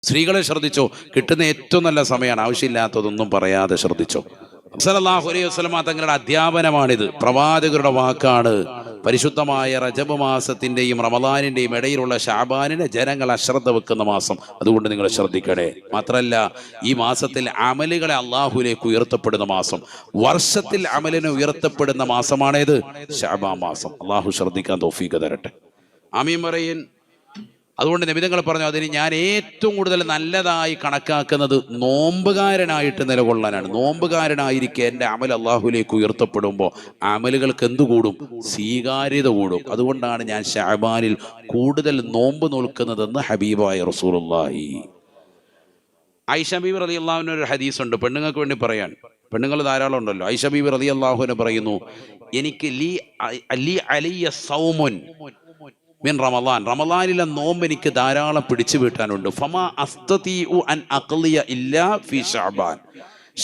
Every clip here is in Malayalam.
സ്ത്രീകളെ ശ്രദ്ധിച്ചോ, കിട്ടുന്ന ഏറ്റവും നല്ല സമയമാണ്. ആവശ്യമില്ലാത്തതൊന്നും പറയാതെ ശ്രദ്ധിച്ചോ. സല്ലല്ലാഹു അലൈഹി വസല്ലമ തങ്ങളുടെ അധ്യാപനമാണിത്, പ്രവാചകരുടെ വാക്കാണ്. പരിശുദ്ധമായ റജബ് മാസത്തിന്റെയും റമദാനിന്റെയും ഇടയിലുള്ള ശഅബാനിനെ ജനങ്ങൾ അശ്രദ്ധ വെക്കുന്ന മാസം. അതുകൊണ്ട് നിങ്ങൾ ശ്രദ്ധിക്കണേ. മാത്രമല്ല, ഈ മാസത്തിൽ അമലുകളെ അള്ളാഹുലേക്ക് ഉയർത്തപ്പെടുന്ന മാസം, വർഷത്തിൽ അമലിനെ ഉയർത്തപ്പെടുന്ന മാസമാണേത്? ശഅബാൻ മാസം. അള്ളാഹു ശ്രദ്ധിക്കാൻ തൗഫീഖ് തരട്ടെ. ആമീൻ പറയിൻ. അതുകൊണ്ട് നബി തങ്ങൾ പറഞ്ഞു, അതിന് ഞാൻ ഏറ്റവും കൂടുതൽ നല്ലതായി കണക്കാക്കുന്നത് നോമ്പുകാരനായിട്ട് നിലകൊള്ളാനാണ്. നോമ്പുകാരനായിരിക്കെ എൻ്റെ അമൽ അള്ളാഹുലേക്ക് ഉയർത്തപ്പെടുമ്പോൾ അമലുകൾക്ക് എന്തു കൂടും? സ്വീകാര്യത കൂടും. അതുകൊണ്ടാണ് ഞാൻ ശഅബാനിൽ കൂടുതൽ നോമ്പ് നോൽക്കുന്നതെന്ന് ഹബീബായ റസൂലുള്ളാഹി. ആയിഷ ബീബി റളിയല്ലാഹു അൻഹ ഒരു ഹദീസുണ്ട്, പെണ്ണുങ്ങൾക്ക് വേണ്ടി പറയാൻ. പെണ്ണുങ്ങൾ ധാരാളം ഉണ്ടല്ലോ. ആയിഷ ബീബി റളിയല്ലാഹു അൻഹ പറയുന്നു, എനിക്ക് ലി അലിയ സൗമുൻ മിൻ റമദാൻ, റമദാനിലെ നോമ്പ് എനിക്ക് ധാരാളം പിടിച്ചു വീട്ടാനുണ്ട്. ഫമാ അസ്തതിഉ അൻ അഖ്ലിയ ഇല്ലാ ഫി ശഅബാൻ,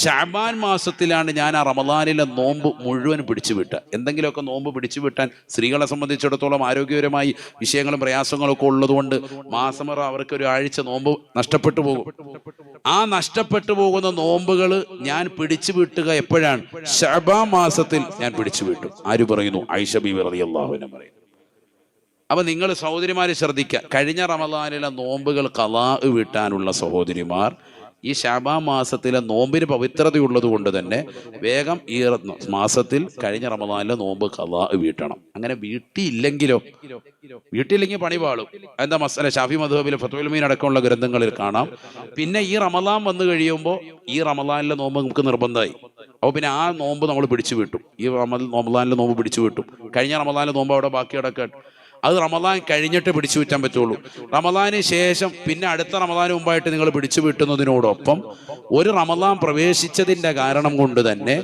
ശഅബാൻ മാസത്തിലാണ് ഞാൻ ആ റമദാനിലെ നോമ്പ് മുഴുവൻ പിടിച്ചു വിട്ടുക. എന്തെങ്കിലുമൊക്കെ നോമ്പ് പിടിച്ചു വിട്ടാൻ സ്ത്രീകളെ സംബന്ധിച്ചിടത്തോളം ആരോഗ്യപരമായി വിഷയങ്ങളും പ്രയാസങ്ങളും ഒക്കെ ഉള്ളതുകൊണ്ട് മാസമറ അവർക്ക് ഒരു ആഴ്ച നോമ്പ് നഷ്ടപ്പെട്ടു പോകും. ആ നഷ്ടപ്പെട്ടു പോകുന്ന നോമ്പുകൾ ഞാൻ പിടിച്ചു വിട്ടുക എപ്പോഴാണ്? ശഅബാൻ മാസത്തിൽ ഞാൻ പിടിച്ചു വിട്ടു. ആര് പറയുന്നു? ആയിഷ ബീവി റളിയല്ലാഹു അൻഹ പറയുന്നു. അപ്പൊ നിങ്ങൾ സഹോദരിമാരെ ശ്രദ്ധിക്കുക, കഴിഞ്ഞ റമദാനിലെ നോമ്പുകൾ ഖളാ വീട്ടാനുള്ള സഹോദരിമാർ ഈ ശഅബാൻ മാസത്തിലെ നോമ്പിന് പവിത്രതയുള്ളത് കൊണ്ട് തന്നെ വേഗം ഈ മാസത്തിൽ കഴിഞ്ഞ റമദാനിലെ നോമ്പ് ഖളാ വീട്ടണം. അങ്ങനെ വീട്ടിയില്ലെങ്കിൽ പണി പാളും. എന്താ മസല? ഷാഫി മദ്ഹബിലെ ഫത്വൽ മീൻ അടക്കമുള്ള ഗ്രന്ഥങ്ങളിൽ കാണാം. പിന്നെ ഈ റമദാൻ വന്നു കഴിയുമ്പോൾ ഈ റമദാനിലെ നോമ്പ് നമുക്ക് നിർബന്ധമായി. അപ്പോൾ പിന്നെ ആ നോമ്പ് നമ്മൾ പിടിച്ചു വിട്ടു. ഈ റമദാനിലെ നോമ്പ് പിടിച്ചു വിട്ടു. കഴിഞ്ഞ റമദാനിലെ നോമ്പ് അവിടെ ബാക്കി കിടക്കാൻ, അത് റമദാൻ കഴിഞ്ഞിട്ട് പിടിച്ചു വിറ്റാൻ പറ്റുള്ളൂ. റമദാന് ശേഷം പിന്നെ അടുത്ത റമദാന് മുമ്പായിട്ട് നിങ്ങൾ പിടിച്ചു വിട്ടുന്നതിനോടൊപ്പം ഒരു റമദാൻ പ്രവേശിച്ചതിന്റെ കാരണം കൊണ്ട് തന്നെ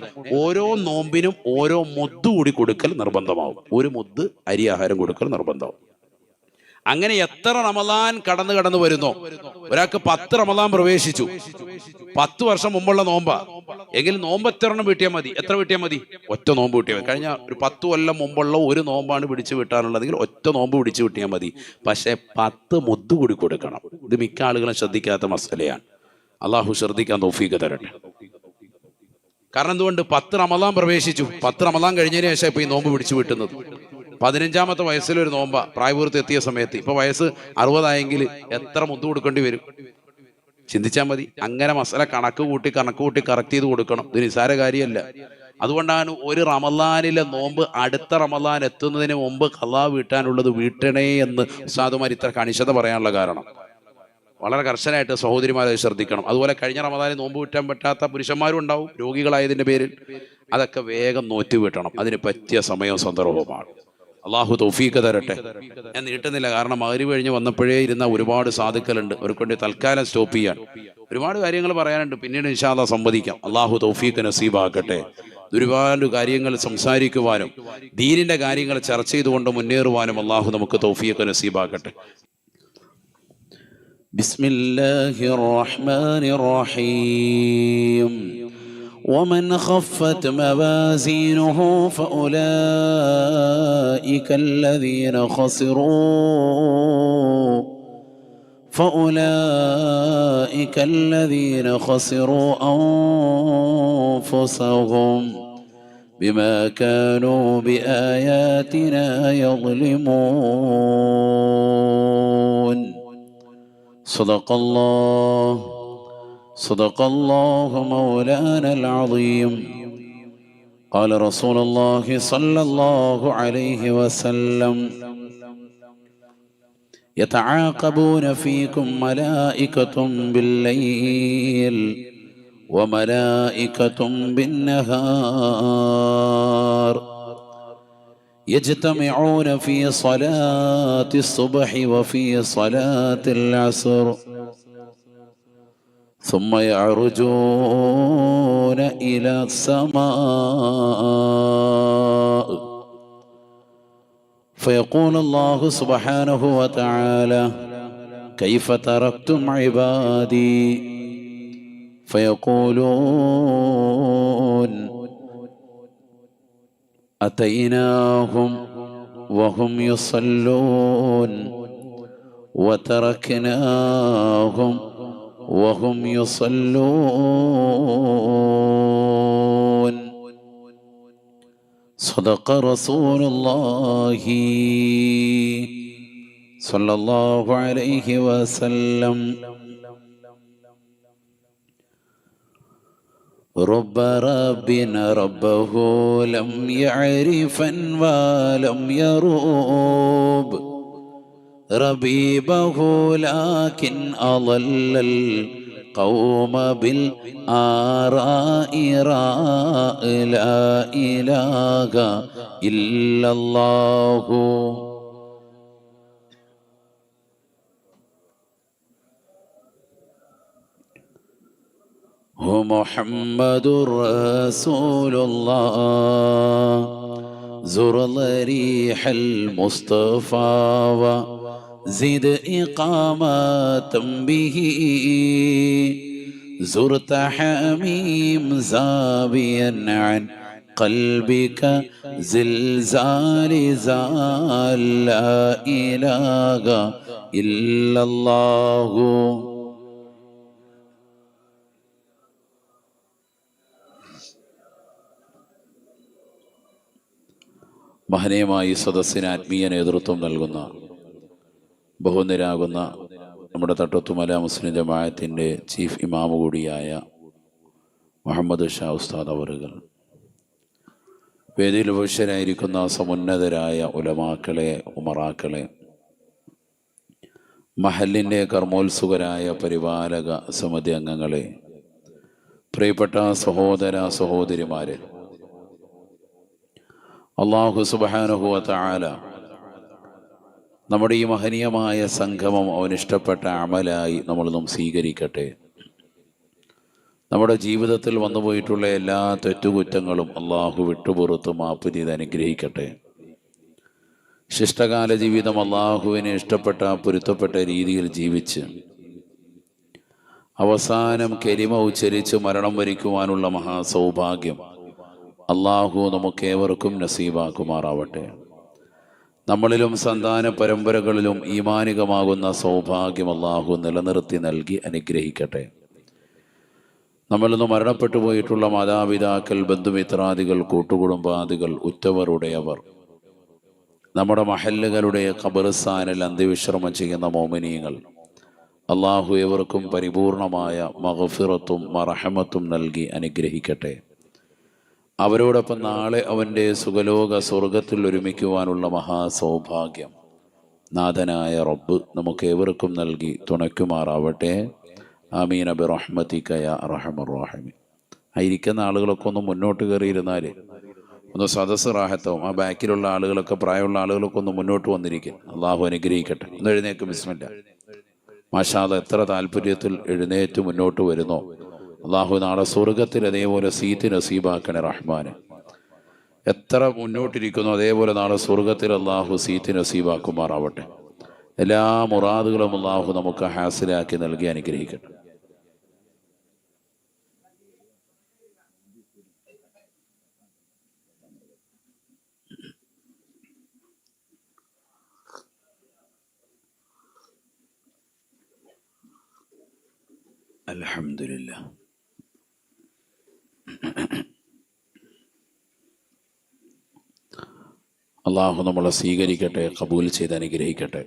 ഓരോ നോമ്പിനും ഓരോ മുദ്ദ് കൂടി കൊടുക്കൽ നിർബന്ധമാവും. ഒരു മുദ്ദ് അരി ആഹാരം കൊടുക്കൽ നിർബന്ധമാവും. അങ്ങനെ എത്ര റമദാൻ കടന്നു വരുന്നോ, ഒരാൾക്ക് 10 റമദാൻ പ്രവേശിച്ചു, 10 വർഷം മുമ്പുള്ള നോമ്പാ എങ്കിൽ നോമ്പ് എത്ര എണ്ണം വീട്ടിയാൽ മതി? എത്ര വീട്ടിയാൽ മതി? ഒറ്റ നോമ്പ് വീട്ടിയാൽ മതി. കഴിഞ്ഞ ഒരു 10 കൊല്ലം മുമ്പുള്ള ഒരു നോമ്പാണ് പിടിച്ചു വിട്ടാനുള്ളതെങ്കിൽ ഒറ്റ നോമ്പ് പിടിച്ചു വിട്ടിയാൽ മതി. പക്ഷെ 10 മുദ്ദ് കൂടി കൊടുക്കണം. ഇത് മിക്ക ആളുകളും ശ്രദ്ധിക്കാത്ത മസലയാണ്. അള്ളാഹു ശ്രദ്ധിക്കാൻ തൗഫീഖ് തരട്ടെ. കാരണം എന്തുകൊണ്ട്? 10 റമദാൻ പ്രവേശിച്ചു, 10 റമദാൻ കഴിഞ്ഞതിന് ശേഷം ഇപ്പൊ ഈ നോമ്പ് പിടിച്ചു വിട്ടുന്നത്. 15ാമത്തെ വയസ്സിലൊരു നോമ്പ പ്രായപൂർത്തി എത്തിയ സമയത്ത്. ഇപ്പൊ വയസ്സ് 60 എത്ര മുദ്ദ് കൊടുക്കേണ്ടി വരും? ചിന്തിച്ചാൽ മതി. അങ്ങനെ മസല കണക്ക് കൂട്ടി കറക്റ്റ് ചെയ്ത് കൊടുക്കണം. ഇത് നിസാര കാര്യമല്ല. അതുകൊണ്ടാണ് ഒരു റമദാനിലെ നോമ്പ് അടുത്ത റമദാൻ എത്തുന്നതിന് മുമ്പ് ഖളാ വീട്ടാനുള്ളത് വീട്ടണേ എന്ന് ഉസ്താദുമാർ ഇത്ര കണിശത പറയാനുള്ള കാരണം. വളരെ കർശനമായിട്ട് സഹോദരിമാരെ ശ്രദ്ധിക്കണം. അതുപോലെ കഴിഞ്ഞ റമദാനിൽ നോമ്പ് വീട്ടാൻ പറ്റാത്ത പുരുഷന്മാരും ഉണ്ടാവും, രോഗികളായതിന്റെ പേരിൽ. അതൊക്കെ വേഗം നോറ്റ് വീട്ടണം. അതിന് പറ്റിയ സമയവും സന്ദർഭവുമാണ്. അള്ളാഹു തൗഫീഖ് തരട്ടെ. ഞാൻ നീട്ടുന്നില്ല, കാരണം മഗ്‌രിബ് കഴിഞ്ഞ് വന്നപ്പോഴേ ഇരുന്ന ഒരുപാട് സാധുക്കളുണ്ട്. അവർക്കൊണ്ട് തൽക്കാലം സ്റ്റോപ്പ് ചെയ്യാൻ ഒരുപാട് കാര്യങ്ങൾ പറയാനുണ്ട്. പിന്നീട് ഇൻഷാ അല്ലാഹ് സംവദിക്കാം. അള്ളാഹു തൗഫീഖ് നസീബാക്കട്ടെ. ഒരുപാട് കാര്യങ്ങൾ സംസാരിക്കുവാനും ദീനിന്റെ കാര്യങ്ങൾ ചർച്ച ചെയ്തുകൊണ്ട് മുന്നേറുവാനും അള്ളാഹു നമുക്ക് തൗഫീഖ് നസീബാക്കട്ടെ. ബിസ്മില്ലാഹിർ റഹ്മാനിർ റഹീം. ومن خفت موازينه فأولئك الذين خسروا أنفسهم بما كانوا بآياتنا يظلمون. صدق الله مولانا العظيم. قال رسول الله صلى الله عليه وسلم: يتعاقبون فيكم ملائكة بالليل وملائكة بالنهار يجتمعون في صلاة الصبح وفي صلاة العصر ثم يعرجون إلى السماء فيقول الله سبحانه وتعالى: كيف تركتم عبادي؟ فيقولون: أتيناهم وهم يصلون وتركناهم وهم يصلون. صدق رسول الله صلى الله عليه وسلم. رب رب ربه لم يعرفا ولم يروب ربيبه لكن أضل القوم بالآراء راء لا إله إلا الله. محمد رسول الله زر ضريح المصطفى وزد إقامة به زرت حميم زاويا عن قلبك زلزال زال لا إله إلا الله. മഹനീയമായി സദസ്സിന് ആത്മീയ നേതൃത്വം നൽകുന്ന ബഹുനിരാകുന്ന നമ്മുടെ തട്ടത്തുമല മുസ്ലിം ജമാഅത്തിൻ്റെ ചീഫ് ഇമാമ് കൂടിയായ മുഹമ്മദ് ഷാ ഉസ്താദ് അവറുകൾ, വേദിയിൽ ഉപവിഷ്ടരായിരിക്കുന്ന സമുന്നതരായ ഉലമാക്കളെ, ഉമറാക്കളെ, മഹലിൻ്റെ കർമ്മോത്സുകരായ പരിപാലക സമിതി അംഗങ്ങളെ, പ്രിയപ്പെട്ട സഹോദര സഹോദരിമാരെ, അല്ലാഹു സുബ്ഹാനഹു വ തആല നമ്മുടെ ഈ മഹനീയമായ സംഗമം അവനിഷ്ടപ്പെട്ട അമലായി നമ്മളൊന്നും സ്വീകരിക്കട്ടെ. നമ്മുടെ ജീവിതത്തിൽ വന്നുപോയിട്ടുള്ള എല്ലാ തെറ്റുകുറ്റങ്ങളും അള്ളാഹു വിട്ടുപുറത്ത് മാപ്പ് ചെയ്ത് അനുഗ്രഹിക്കട്ടെ. ശിഷ്ടകാല ജീവിതം അള്ളാഹുവിന് ഇഷ്ടപ്പെട്ട പൊരുത്തപ്പെട്ട രീതിയിൽ ജീവിച്ച് അവസാനം കലിമ ഉച്ചരിച്ച് മരണം വരിക്കുവാനുള്ള മഹാസൗഭാഗ്യം അള്ളാഹു നമുക്കേവർക്കും നസീബാക്കുമാറാവട്ടെ. നമ്മളിലും സന്താന പരമ്പരകളിലും ഈമാനികമാകുന്ന സൗഭാഗ്യം അള്ളാഹു നിലനിർത്തി നൽകി അനുഗ്രഹിക്കട്ടെ. നമ്മളിൽ നിന്ന് മരണപ്പെട്ടു പോയിട്ടുള്ള മാതാപിതാക്കൾ, ബന്ധുമിത്രാദികൾ, കൂട്ടുകുടുംബാദികൾ, ഉറ്റവരുടയവർ, നമ്മുടെ മഹല്ലുകളുടെ ഖബർസ്ഥാനിൽ അന്ത്യവിശ്രമം ചെയ്യുന്ന മോമിനീങ്ങൾ, അള്ളാഹു ഏവർക്കും പരിപൂർണമായ മഗ്ഫിറത്തും മർഹമത്തും നൽകി അനുഗ്രഹിക്കട്ടെ. അവരോടൊപ്പം നാളെ അവൻ്റെ സുഖലോക സ്വർഗത്തിൽ ഒരുമിക്കുവാനുള്ള മഹാസൗഭാഗ്യം നാഥനായ റബ്ബ് നമുക്ക് ഏവർക്കും നൽകി തുണയ്ക്കുമാറാവട്ടെ. ആമീൻ ബിറഹ്മതിക യാ അർഹമർ റഹീമീൻ. ആയിരിക്കുന്ന ആളുകളൊക്കെ ഒന്ന് മുന്നോട്ട് കയറിയിരുന്നാൽ ഒന്ന് സദസ്സ് റാഹത്താവും. ആ ബാക്കിലുള്ള ആളുകളൊക്കെ, പ്രായമുള്ള ആളുകളൊക്കെ ഒന്ന് മുന്നോട്ട് വന്നിരിക്കും. അള്ളാഹു അനുഗ്രഹിക്കട്ടെ. ഒന്ന് എഴുന്നേക്ക്. ബിസ്മില്ലാ. മാഷാ അല്ലാഹ്, എത്ര താല്പര്യത്തിൽ എഴുന്നേറ്റ് മുന്നോട്ട് വരുന്നോ. അള്ളാഹു നാളെ സ്വർഗത്തിൽ അതേപോലെ സീറ്റ് നസീബാക്കണേ റഹ്മാന്. എത്ര മുന്നോട്ടിരിക്കുന്നു അതേപോലെ നാളെ സ്വർഗത്തിൽ അള്ളാഹു സീറ്റ് നസീബാക്കുമാറാവട്ടെ. എല്ലാ മുറാദുകളും അള്ളാഹു നമുക്ക് ഹാസിലാക്കി നൽകി അനുഗ്രഹിക്കട്ടെ. അൽഹംദുലില്ലാഹ്. അള്ളാഹു നമ്മളെ സ്വീകരിക്കട്ടെ, കബൂൽ ചെയ്ത് അനുഗ്രഹിക്കട്ടെ.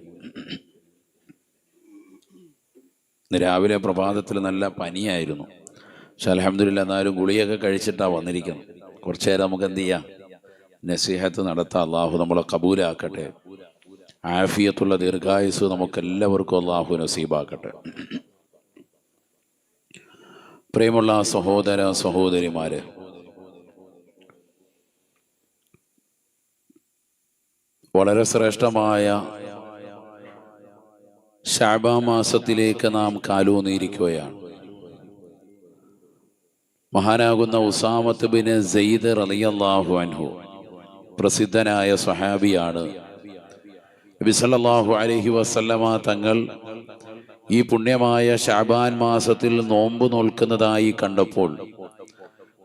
ഇന്ന് രാവിലെ പ്രഭാതത്തിൽ നല്ല പനിയായിരുന്നു. പക്ഷെ അൽഹംദുലില്ലാഹ് എന്നാലും ഗുളിയൊക്കെ കഴിച്ചിട്ടാണ് വന്നിരിക്കുന്നത്. കുറച്ചു നേരം നമുക്ക് എന്ത് ചെയ്യാം, നസീഹത്ത് നടത്താം. അള്ളാഹു നമ്മളെ കബൂലാക്കട്ടെ. ആഫിയത്തുള്ള ദീർഘായുസ് നമുക്കെല്ലാവർക്കും അള്ളാഹു നസീബാക്കട്ടെ. പ്രിയമുള്ള സഹോദര സഹോദരിമാരെ, വളരെ ശ്രേഷ്ഠമായ ശഅബാൻ മാസത്തിലേക്ക് നാം കാലൂന്നിയിരിക്കുകയാണ്. മഹാനാകുന്ന ഉസാമത്ത് ബിൻ സെയ്ദ് റളിയല്ലാഹു അൻഹു പ്രസിദ്ധനായ സ്വഹാബിയാണ്. നബി സല്ലല്ലാഹു അലൈഹി വസല്ലമ തങ്ങൾ ഈ പുണ്യമായ ശഅബാൻ മാസത്തിൽ നോമ്പ് നോൽക്കുന്നതായി കണ്ടപ്പോൾ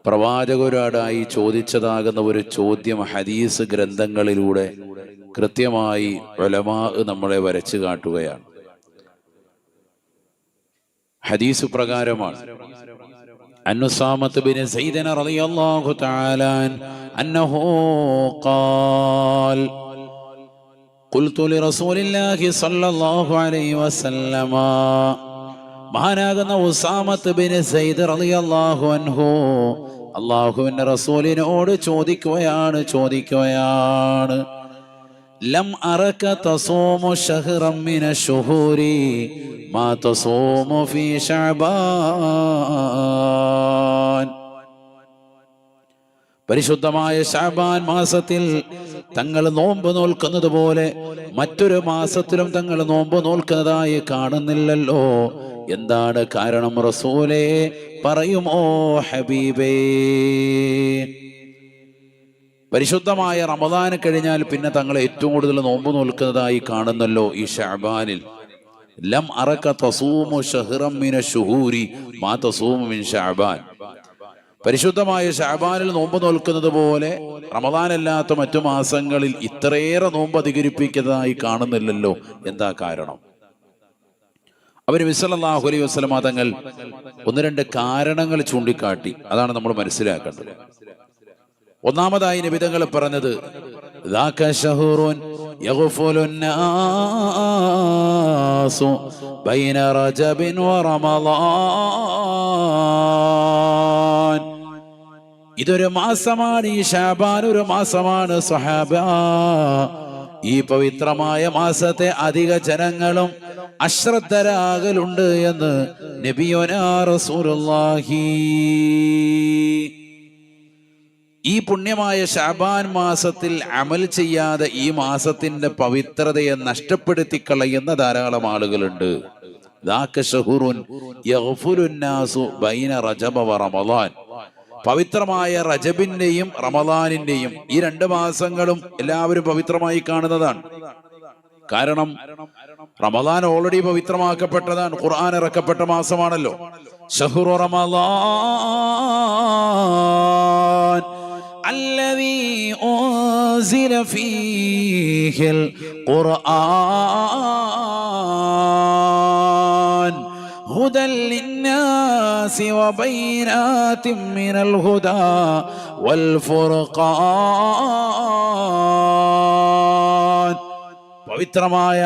പ്രവാചകരോടായി ചോദിച്ചതാകുന്ന ഒരു ചോദ്യം ഹദീസ് ഗ്രന്ഥങ്ങളിലൂടെ കൃത്യമായി ഉലമാ നമ്മളെ വരച്ചു കാട്ടുകയാണ്. ഹദീസ് പ്രകാരമാണ്. അന്നുസാമത്ത് ബിൻ സൈദന റളിയല്ലാഹു തആല അന്നഹു ഖാൽ ഖുൽതു ലിറസൂലില്ലാഹി സ്വല്ലല്ലാഹു അലൈഹി വസല്ലമ. മഹാനാകുന്ന ഉസാമത്ത് ബിൻ സൈദ് റളിയല്ലാഹു അൻഹു അല്ലാഹുവിന്റെ റസൂലിനോട് ചോദിക്കുകയാണ് ലം അറക തസൂമു ശഹ്റൻ മിന ശുഹൂരി മാ തസൂമു ഫീ ശഅബാൻ. പരിശുദ്ധമായ ശഅബാൻ മാസത്തിൽ തങ്ങൾ നോമ്പ് നോൽക്കുന്നത് പോലെ മറ്റൊരു മാസത്തിലും തങ്ങൾ നോമ്പ് നോൽക്കുന്നതായി കാണുന്നില്ലല്ലോ. എന്താണ് കാരണം റസൂലേ? പറയുമോ ഹബീബേ? പരിശുദ്ധമായ റമദാൻ കഴിഞ്ഞാൽ പിന്നെ തങ്ങൾ ഏറ്റവും കൂടുതൽ നോമ്പ് നോൽക്കുന്നതായി കാണുന്നല്ലോ ഈ ശഅബാനിൽ. ലം അറക തസൂമു ശഹ്റൻ മിന ശുഹൂരി മാ തസൂമു മിൻ ശഅബാൻ. പരിശുദ്ധമായ ശഅബാനിൽ നോമ്പ് നോൽക്കുന്നത് പോലെ റമദാനല്ലാത്ത മറ്റു മാസങ്ങളിൽ ഇത്രയേറെ നോമ്പ് അധികരിപ്പിക്കുന്നതായി കാണുന്നില്ലല്ലോ. എന്താ കാരണം? അവർ നബി സല്ലല്ലാഹു അലൈഹി വസല്ലമ തങ്ങൾ ഒന്ന് രണ്ട് കാരണങ്ങൾ ചൂണ്ടിക്കാട്ടി. അതാണ് നമ്മൾ മനസ്സിലാക്കേണ്ടത്. ഒന്നാമതായി നബി തങ്ങൾ പറഞ്ഞത് ദാക ശഹ്റുൻ യഗ്ഫുലുൻ നാസു ബൈന റജബിൻ വ റമളാൻ. ഇതൊരു മാസമാണ്, ഈ ശഅബാൻ ഒരു മാസമാണ് സ്വഹാബ. ഈ പവിത്രമായ മാസത്തെ അധിക ജനങ്ങളും അശ്രദ്ധരാകലുണ്ട് എന്ന് നബിയുനാ റസൂലുള്ളാഹി. ഈ പുണ്യമായ ശഅബാൻ മാസത്തിൽ അമൽ ചെയ്യാതെ ഈ മാസത്തിന്റെ പവിത്രതയെ നഷ്ടപ്പെടുത്തി കളയുന്ന ധാരാളം ആളുകളുണ്ട്. ദാക ശഹ്റുൻ യഗ്ഫുലുൻ നാസു ബൈന റജബ വ റമളാൻ. പവിത്രമായ റജബിന്റെയും റമളാനിന്റെയും ഈ രണ്ട് മാസങ്ങളും എല്ലാവരും പവിത്രമായി കാണുന്നതാണ്. കാരണം റമളാൻ ഓൾറെഡി പവിത്രമാക്കപ്പെട്ടതാണ്, ഖുർആൻ ഇറക്കപ്പെട്ട മാസമാണല്ലോ. ശഹ്റു റമളാൻ അല്ലദീ ഉൻസില ഫീഹിൽ ഖുർആൻ ഹുദൻ ലിന്നാസി വബൈനാതിൻ മിനൽ ഹുദാ വൽ ഫുർഖാൻ. പവിത്രമായ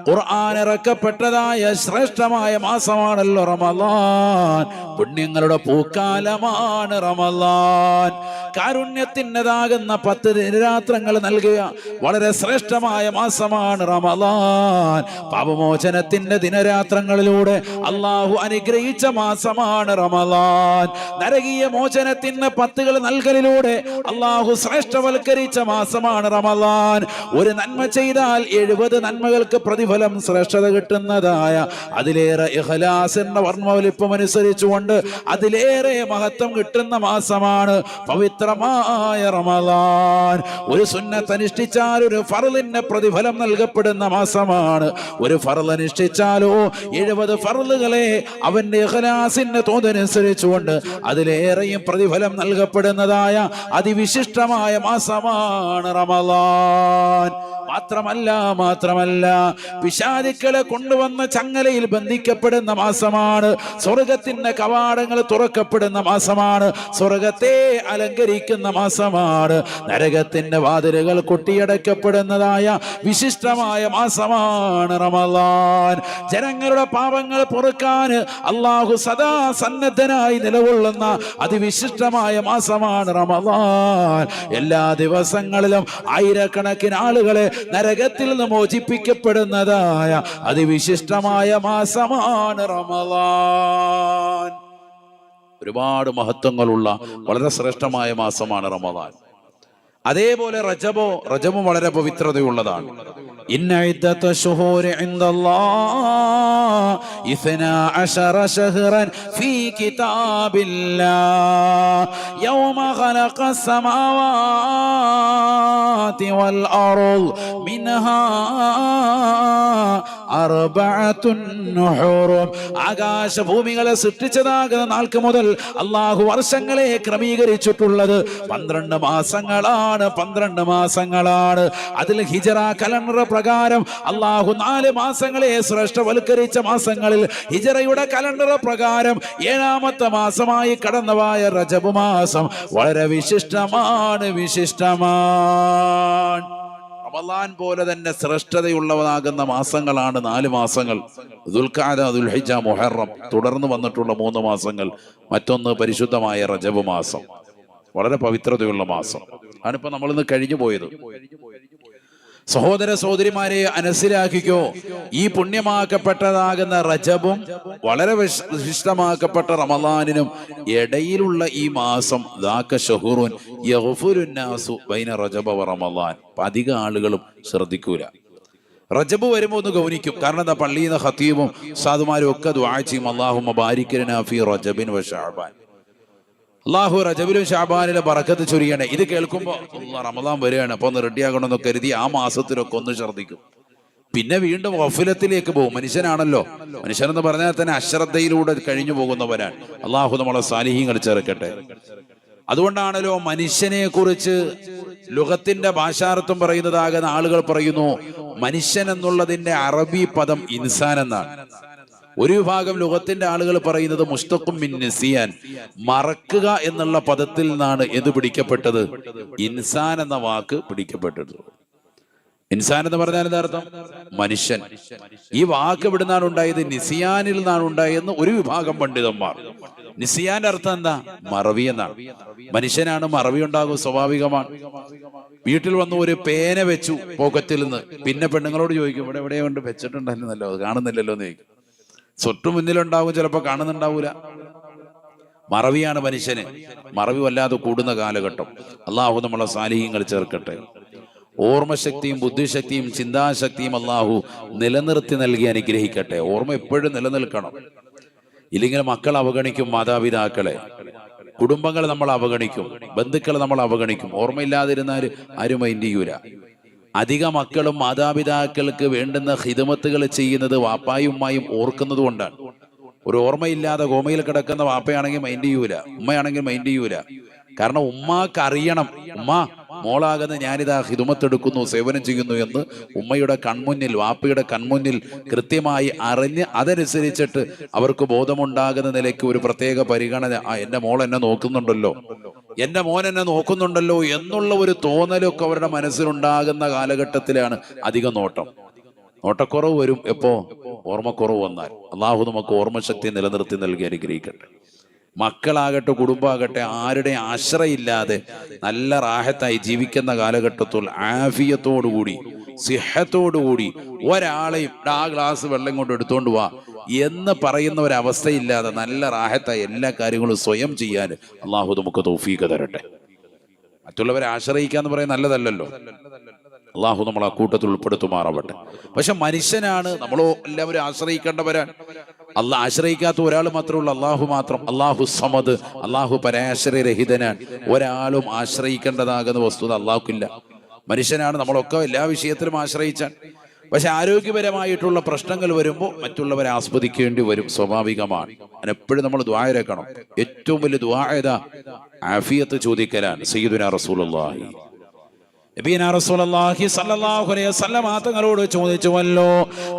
ഖുർആൻ ഇറക്കപ്പെട്ടതായ ശ്രേഷ്ഠമായ മാസമാണല്ലോ റമളാൻ. പുണ്യങ്ങളുടെ പൂക്കാലമാണ് റമളാൻ. കാരുണ്യത്തിൻ്റെതാകുന്ന 10 ദിനരാത്രങ്ങൾ നൽകിയ വളരെ ശ്രേഷ്ഠമായ മാസമാണ് റമളാൻ. പാപമോചനത്തിന്റെ ദിനരാത്രങ്ങളിലൂടെ അള്ളാഹു അനുഗ്രഹിച്ച മാസമാണ് റമളാൻ. നരകീയ മോചനത്തിന് 10 നൽകലിലൂടെ അള്ളാഹു ശ്രേഷ്ഠവൽക്കരിച്ച മാസമാണ് റമളാൻ. ഒരു നന്മ ചെയ്താൽ 70 നന്മകൾക്ക് പ്രതിഫലം ശ്രേഷ്ഠത കിട്ടുന്നതായ, അതിലേറെ ഇഖ്ലാസിന്റെ വർണ്ണവലിപ്പം അനുസരിച്ചുകൊണ്ട് അതിലേറെ മഹത്വം കിട്ടുന്ന മാസമാണ് പവിത്രമായ റമളാൻ. ഒരു സുന്നത്ത് അനുഷ്ഠിച്ചാൽ ഒരു ഫർളിന്റെ പ്രതിഫലം നൽകപ്പെടുന്ന മാസമാണ്. ഒരു ഫർള് അനുഷ്ഠിച്ചാലോ 70 ഫർളുകളെ അവന്റെ ഇഖ്ലാസിന്റെ തോതനുസരിച്ചുകൊണ്ട് അതിലേറെയും പ്രതിഫലം നൽകപ്പെടുന്നതായ അതിവിശിഷ്ടമായ മാസമാണ് റമളാൻ. മാത്രമല്ല പിശാചുക്കളെ കൊണ്ടുവന്ന ചങ്ങലയിൽ ബന്ധിക്കപ്പെടുന്ന മാസമാണ്. സ്വർഗത്തിന്റെ കവാടങ്ങൾ തുറക്കപ്പെടുന്ന മാസമാണ്. സ്വർഗത്തെ അലങ്കരിക്കുന്ന മാസമാണ്. നരകത്തിന്റെ വാതിലുകൾ കൊട്ടിയടക്കപ്പെടുന്നതായ വിശിഷ്ടമായ മാസമാണ് റമളാൻ. ജനങ്ങളുടെ പാപങ്ങൾ പൊറുക്കാൻ അള്ളാഹു സദാ സന്നദ്ധനായി നിലകൊള്ളുന്ന അതിവിശിഷ്ടമായ മാസമാണ് റമളാൻ. എല്ലാ ദിവസങ്ങളിലും ആയിരക്കണക്കിന് ആളുകളെ നരകത്തിൽ നിന്ന് മോചിപ്പിക്കപ്പെടുന്നതായ അതിവിശിഷ്ടമായ മാസമാണ് റമളാൻ. ഒരുപാട് മഹത്വങ്ങളുള്ള വളരെ ശ്രേഷ്ഠമായ മാസമാണ് റമളാൻ. അതേപോലെ റജബും വളരെ പവിത്രതയുള്ളതാണ്. ഇന്ന ഇദ്ദത ശുഹൂരി ഇൻദല്ലാഹ് 12 ശഹ്റൻ ഫീ കിതാബില്ലാഹ് യൗമ ഖലഖസ് സമാവാതി വൽ അർള് മിൻഹാ അർബഅത്തുൻ ഹുറും. ആകാശഭൂമികളെ സൃഷ്ടിച്ചതാകുന്ന നാൾക്ക് മുതൽ അള്ളാഹു വർഷങ്ങളെ ക്രമീകരിച്ചിട്ടുള്ളത് 12 മാസങ്ങളാണ്. 12 മാസങ്ങളാണ്. അതിൽ ഹിജറ കലണ്ടർ പ്രകാരം അള്ളാഹു 4 മാസങ്ങളെ ശ്രേഷ്ഠവൽക്കരിച്ച മാസങ്ങളിൽ ഹിജറയുടെ കലണ്ടർ പ്രകാരം 7ാമത്തെ മാസമായി കടന്നുപോയ റജബ് മാസം വളരെ വിശിഷ്ടമാണ്. റമളാൻ പോലെ തന്നെ ശ്രേഷ്ഠതയുള്ളതാകുന്ന മാസങ്ങളാണ് 4 മാസങ്ങൾ. ദുൽഖഅദ, ദുൽഹിജ്ജ, മുഹറം, തുടർന്ന് വന്നിട്ടുള്ള 3 മാസങ്ങൾ. മറ്റൊന്ന് പരിശുദ്ധമായ റജബ് മാസം, വളരെ പവിത്രതയുള്ള മാസം ആണിപ്പോ നമ്മളിന്ന് കഴിഞ്ഞു പോയത്. സഹോദര സഹോദരിമാരെ, മനസ്സിലാക്കിക്കോ, ഈ പുണ്യമാക്കപ്പെട്ടതാകുന്ന റജബും വളരെ വിശിഷ്ടമാക്കപ്പെട്ട റമളാനിനും ഇടയിലുള്ള ഈ മാസം ദാക ഷഹുറുൻ യഗ്ഫുറുന്നാസു ബൈന റജബ വ റമളാൻ. അധികം ആളുകളും ശ്രദ്ധിക്കൂല. റജബ് വരുമ്പോൾ ഒന്ന് ഗൗനിക്കും. കാരണം എന്താ, പള്ളിയിൽ നിന്ന് ഖതീബും ഉസ്താദുമാരും ഒക്കെ ദുആ ചെയ്യും, അല്ലാഹുമ്മ ബാരിക് ലനാ ഫീ റജബിൻ വ ശഅബാൻ. അള്ളാഹു റജബിലും ഷാബാനിലെ ബറക്കത്ത് ചൊരിയണേ. ഇത് കേൾക്കുമ്പോൾ റമളാൻ വരികയാണ്, അപ്പൊ ഒന്ന് റെഡിയാകണമെന്ന് കരുതി ആ മാസത്തിലൊക്കെ ഒന്ന് ഛർദ്ദിക്കും. പിന്നെ വീണ്ടും ഗഫലത്തിലേക്ക് പോകും. മനുഷ്യനാണല്ലോ, മനുഷ്യനെന്ന് പറഞ്ഞാൽ തന്നെ അശ്രദ്ധയിലൂടെ കഴിഞ്ഞു പോകുന്നവരാണ്. അള്ളാഹു നമ്മളെ സാലിഹീങ്ങൾ ചേർക്കട്ടെ. അതുകൊണ്ടാണല്ലോ മനുഷ്യനെ കുറിച്ച് ലുഗത്തിന്റെ ഭാഷാർത്ഥം പറയുന്നതാകുന്ന ആളുകൾ പറയുന്നു, മനുഷ്യൻ എന്നുള്ളതിന്റെ അറബി പദം ഇൻസാൻ എന്നാണ്. ഒരു വിഭാഗം ലുഗത്തിന്റെ ആളുകൾ പറയുന്നത് മുസ്തഖും മിൻ നിസിയാൻ, മറക്കുക എന്നുള്ള പദത്തിൽ നിന്നാണ് ഇത് പിടിക്കപ്പെട്ടത്. ഇൻസാൻ എന്ന വാക്ക് പിടിക്കപ്പെട്ടത്. ഇൻസാൻ എന്ന് പറഞ്ഞാൽ എന്താ അർത്ഥം? മനുഷ്യൻ. ഈ വാക്ക് എവിടെ നിന്നാണ് ഉണ്ടായത്? നിസിയാനിൽ നിന്നാണ് ഉണ്ടായെന്ന് ഒരു വിഭാഗം പണ്ഡിതന്മാർ. നിസിയാന്റെ അർത്ഥം എന്താ? മറവി എന്നാണ്. മനുഷ്യനാണ്, മറവി ഉണ്ടാകും, സ്വാഭാവികമാണ്. വീട്ടിൽ വന്ന് ഒരു പേന വെച്ചു പോക്കറ്റിൽ നിന്ന്, പിന്നെ പെണ്ണുങ്ങളോട് ചോദിക്കും, ഇവിടെ എവിടെയോ കൊണ്ട് വെച്ചിട്ടുണ്ടല്ലോ, അത് കാണുന്നില്ലല്ലോ എന്ന് ചോദിക്കും. സ്വട്ട് മുന്നിലുണ്ടാവും, ചിലപ്പോൾ കാണുന്നുണ്ടാവൂല. മറവിയാണ് മനുഷ്യന്. മറവി വല്ലാതെ കൂടുന്ന കാലഘട്ടം. അള്ളാഹു നമ്മളെ സാലിഹ്യങ്ങൾ ചേർക്കട്ടെ. ഓർമ്മശക്തിയും ബുദ്ധിശക്തിയും ചിന്താശക്തിയും അള്ളാഹു നിലനിർത്തി നൽകി അനുഗ്രഹിക്കട്ടെ. ഓർമ്മ എപ്പോഴും നിലനിൽക്കണം. ഇല്ലെങ്കിൽ മക്കൾ അവഗണിക്കും മാതാപിതാക്കളെ, കുടുംബങ്ങൾ നമ്മൾ അവഗണിക്കും, ബന്ധുക്കൾ നമ്മൾ അവഗണിക്കും. ഓർമ്മയില്ലാതിരുന്നാൽ ആരും മൈൻഡ് ചെയ്യൂല. അധിക മക്കളും മാതാപിതാക്കൾക്ക് വേണ്ടുന്ന ഖിദ്മത്തുകൾ ചെയ്യുന്നത് വാപ്പായും ഉമ്മായും ഓർക്കുന്നത് കൊണ്ടാണ്. ഒരു ഓർമ്മയില്ലാതെ കോമയിൽ കിടക്കുന്ന വാപ്പയാണെങ്കിൽ മൈൻഡ് ചെയ്യൂല, ഉമ്മയാണെങ്കിൽ മൈൻഡ് ചെയ്യൂല. കാരണം ഉമ്മാക്ക് അറിയണം, ഉമ്മ മോളാകുന്ന ഞാനിതാ ഖിദ്മത്തെടുക്കുന്നു, സേവനം ചെയ്യുന്നു എന്ന് ഉമ്മയുടെ കൺമുന്നിൽ, വാപ്പയുടെ കൺമുന്നിൽ കൃത്യമായി അറിഞ്ഞ് അതനുസരിച്ചിട്ട് അവർക്ക് ബോധമുണ്ടാകുന്ന നിലയ്ക്ക് ഒരു പ്രത്യേക പരിഗണന, എൻ്റെ മോൾ എന്നെ നോക്കുന്നുണ്ടല്ലോ, എൻ്റെ മോൻ എന്നെ നോക്കുന്നുണ്ടല്ലോ എന്നുള്ള ഒരു തോന്നലൊക്കെ അവരുടെ മനസ്സിലുണ്ടാകുന്ന കാലഘട്ടത്തിലാണ് അധികം നോട്ടക്കുറവ് വരും. എപ്പോ? ഓർമ്മക്കുറവ് വന്നാൽ. അള്ളാഹു നമുക്ക് ഓർമ്മശക്തി നിലനിർത്തി നൽകി അനുഗ്രഹിക്കട്ടെ. മക്കളാകട്ടെ കുടുംബമാകട്ടെ ആരുടെ ആശ്രയില്ലാതെ നല്ല റാഹത്തായി ജീവിക്കുന്ന കാലഘട്ടത്തിൽ ആഫിയത്തോടുകൂടി സിഹത്തോടുകൂടി ഒരാളെയും ആ ഗ്ലാസ് വെള്ളം കൊണ്ട് എടുത്തോണ്ട് വാ എന്ന് പറയുന്ന ഒരവസ്ഥയില്ലാതെ നല്ല റാഹത്തായി എല്ലാ കാര്യങ്ങളും സ്വയം ചെയ്യാൻ അള്ളാഹു നമുക്ക് തൗഫീഖ് തരട്ടെ. മറ്റുള്ളവരെ ആശ്രയിക്കാന്ന് പറയുന്നത് നല്ലതല്ലല്ലോ. അള്ളാഹു നമ്മൾ ആ കൂട്ടത്തിൽ ഉൾപ്പെടുത്തുമാറാവട്ടെ. പക്ഷെ മനുഷ്യനാണ്, നമ്മളോ എല്ലാവരും ആശ്രയിക്കേണ്ടവരാണ്. അള്ളാഹ് ആശ്രയിക്കാത്ത ഒരാൾ മാത്രമേ ഉള്ളൂ, അള്ളാഹു മാത്രം. അള്ളാഹു സമദ്, അള്ളാഹു പരാശ്രയരഹിതനാണ്. ഒരാളും ആശ്രയിക്കേണ്ടതാകുന്ന വസ്തുത അള്ളാഹുക്കില്ല. മനുഷ്യനാണ്, നമ്മളൊക്കെ എല്ലാ വിഷയത്തിലും ആശ്രയിച്ചാൽ. പക്ഷെ ആരോഗ്യപരമായിട്ടുള്ള പ്രശ്നങ്ങൾ വരുമ്പോൾ മറ്റുള്ളവരെ ആസ്വദിക്കേണ്ടി വരും, സ്വാഭാവികമാണ്. അതിനെപ്പോഴും നമ്മൾ ദുആ ഇറക്കണം. ഏറ്റവും വലിയ ദുആ ഏതാ? ആഫിയത്ത് ചോദിക്കലാണ്. സയ്യിദുനാ റസൂലുള്ളാഹി നബിയനാ റസൂലുള്ളാഹി സ്വല്ലല്ലാഹു അലൈഹി വസല്ലം തങ്ങളോട് ചോദിച്ചുവല്ലോ,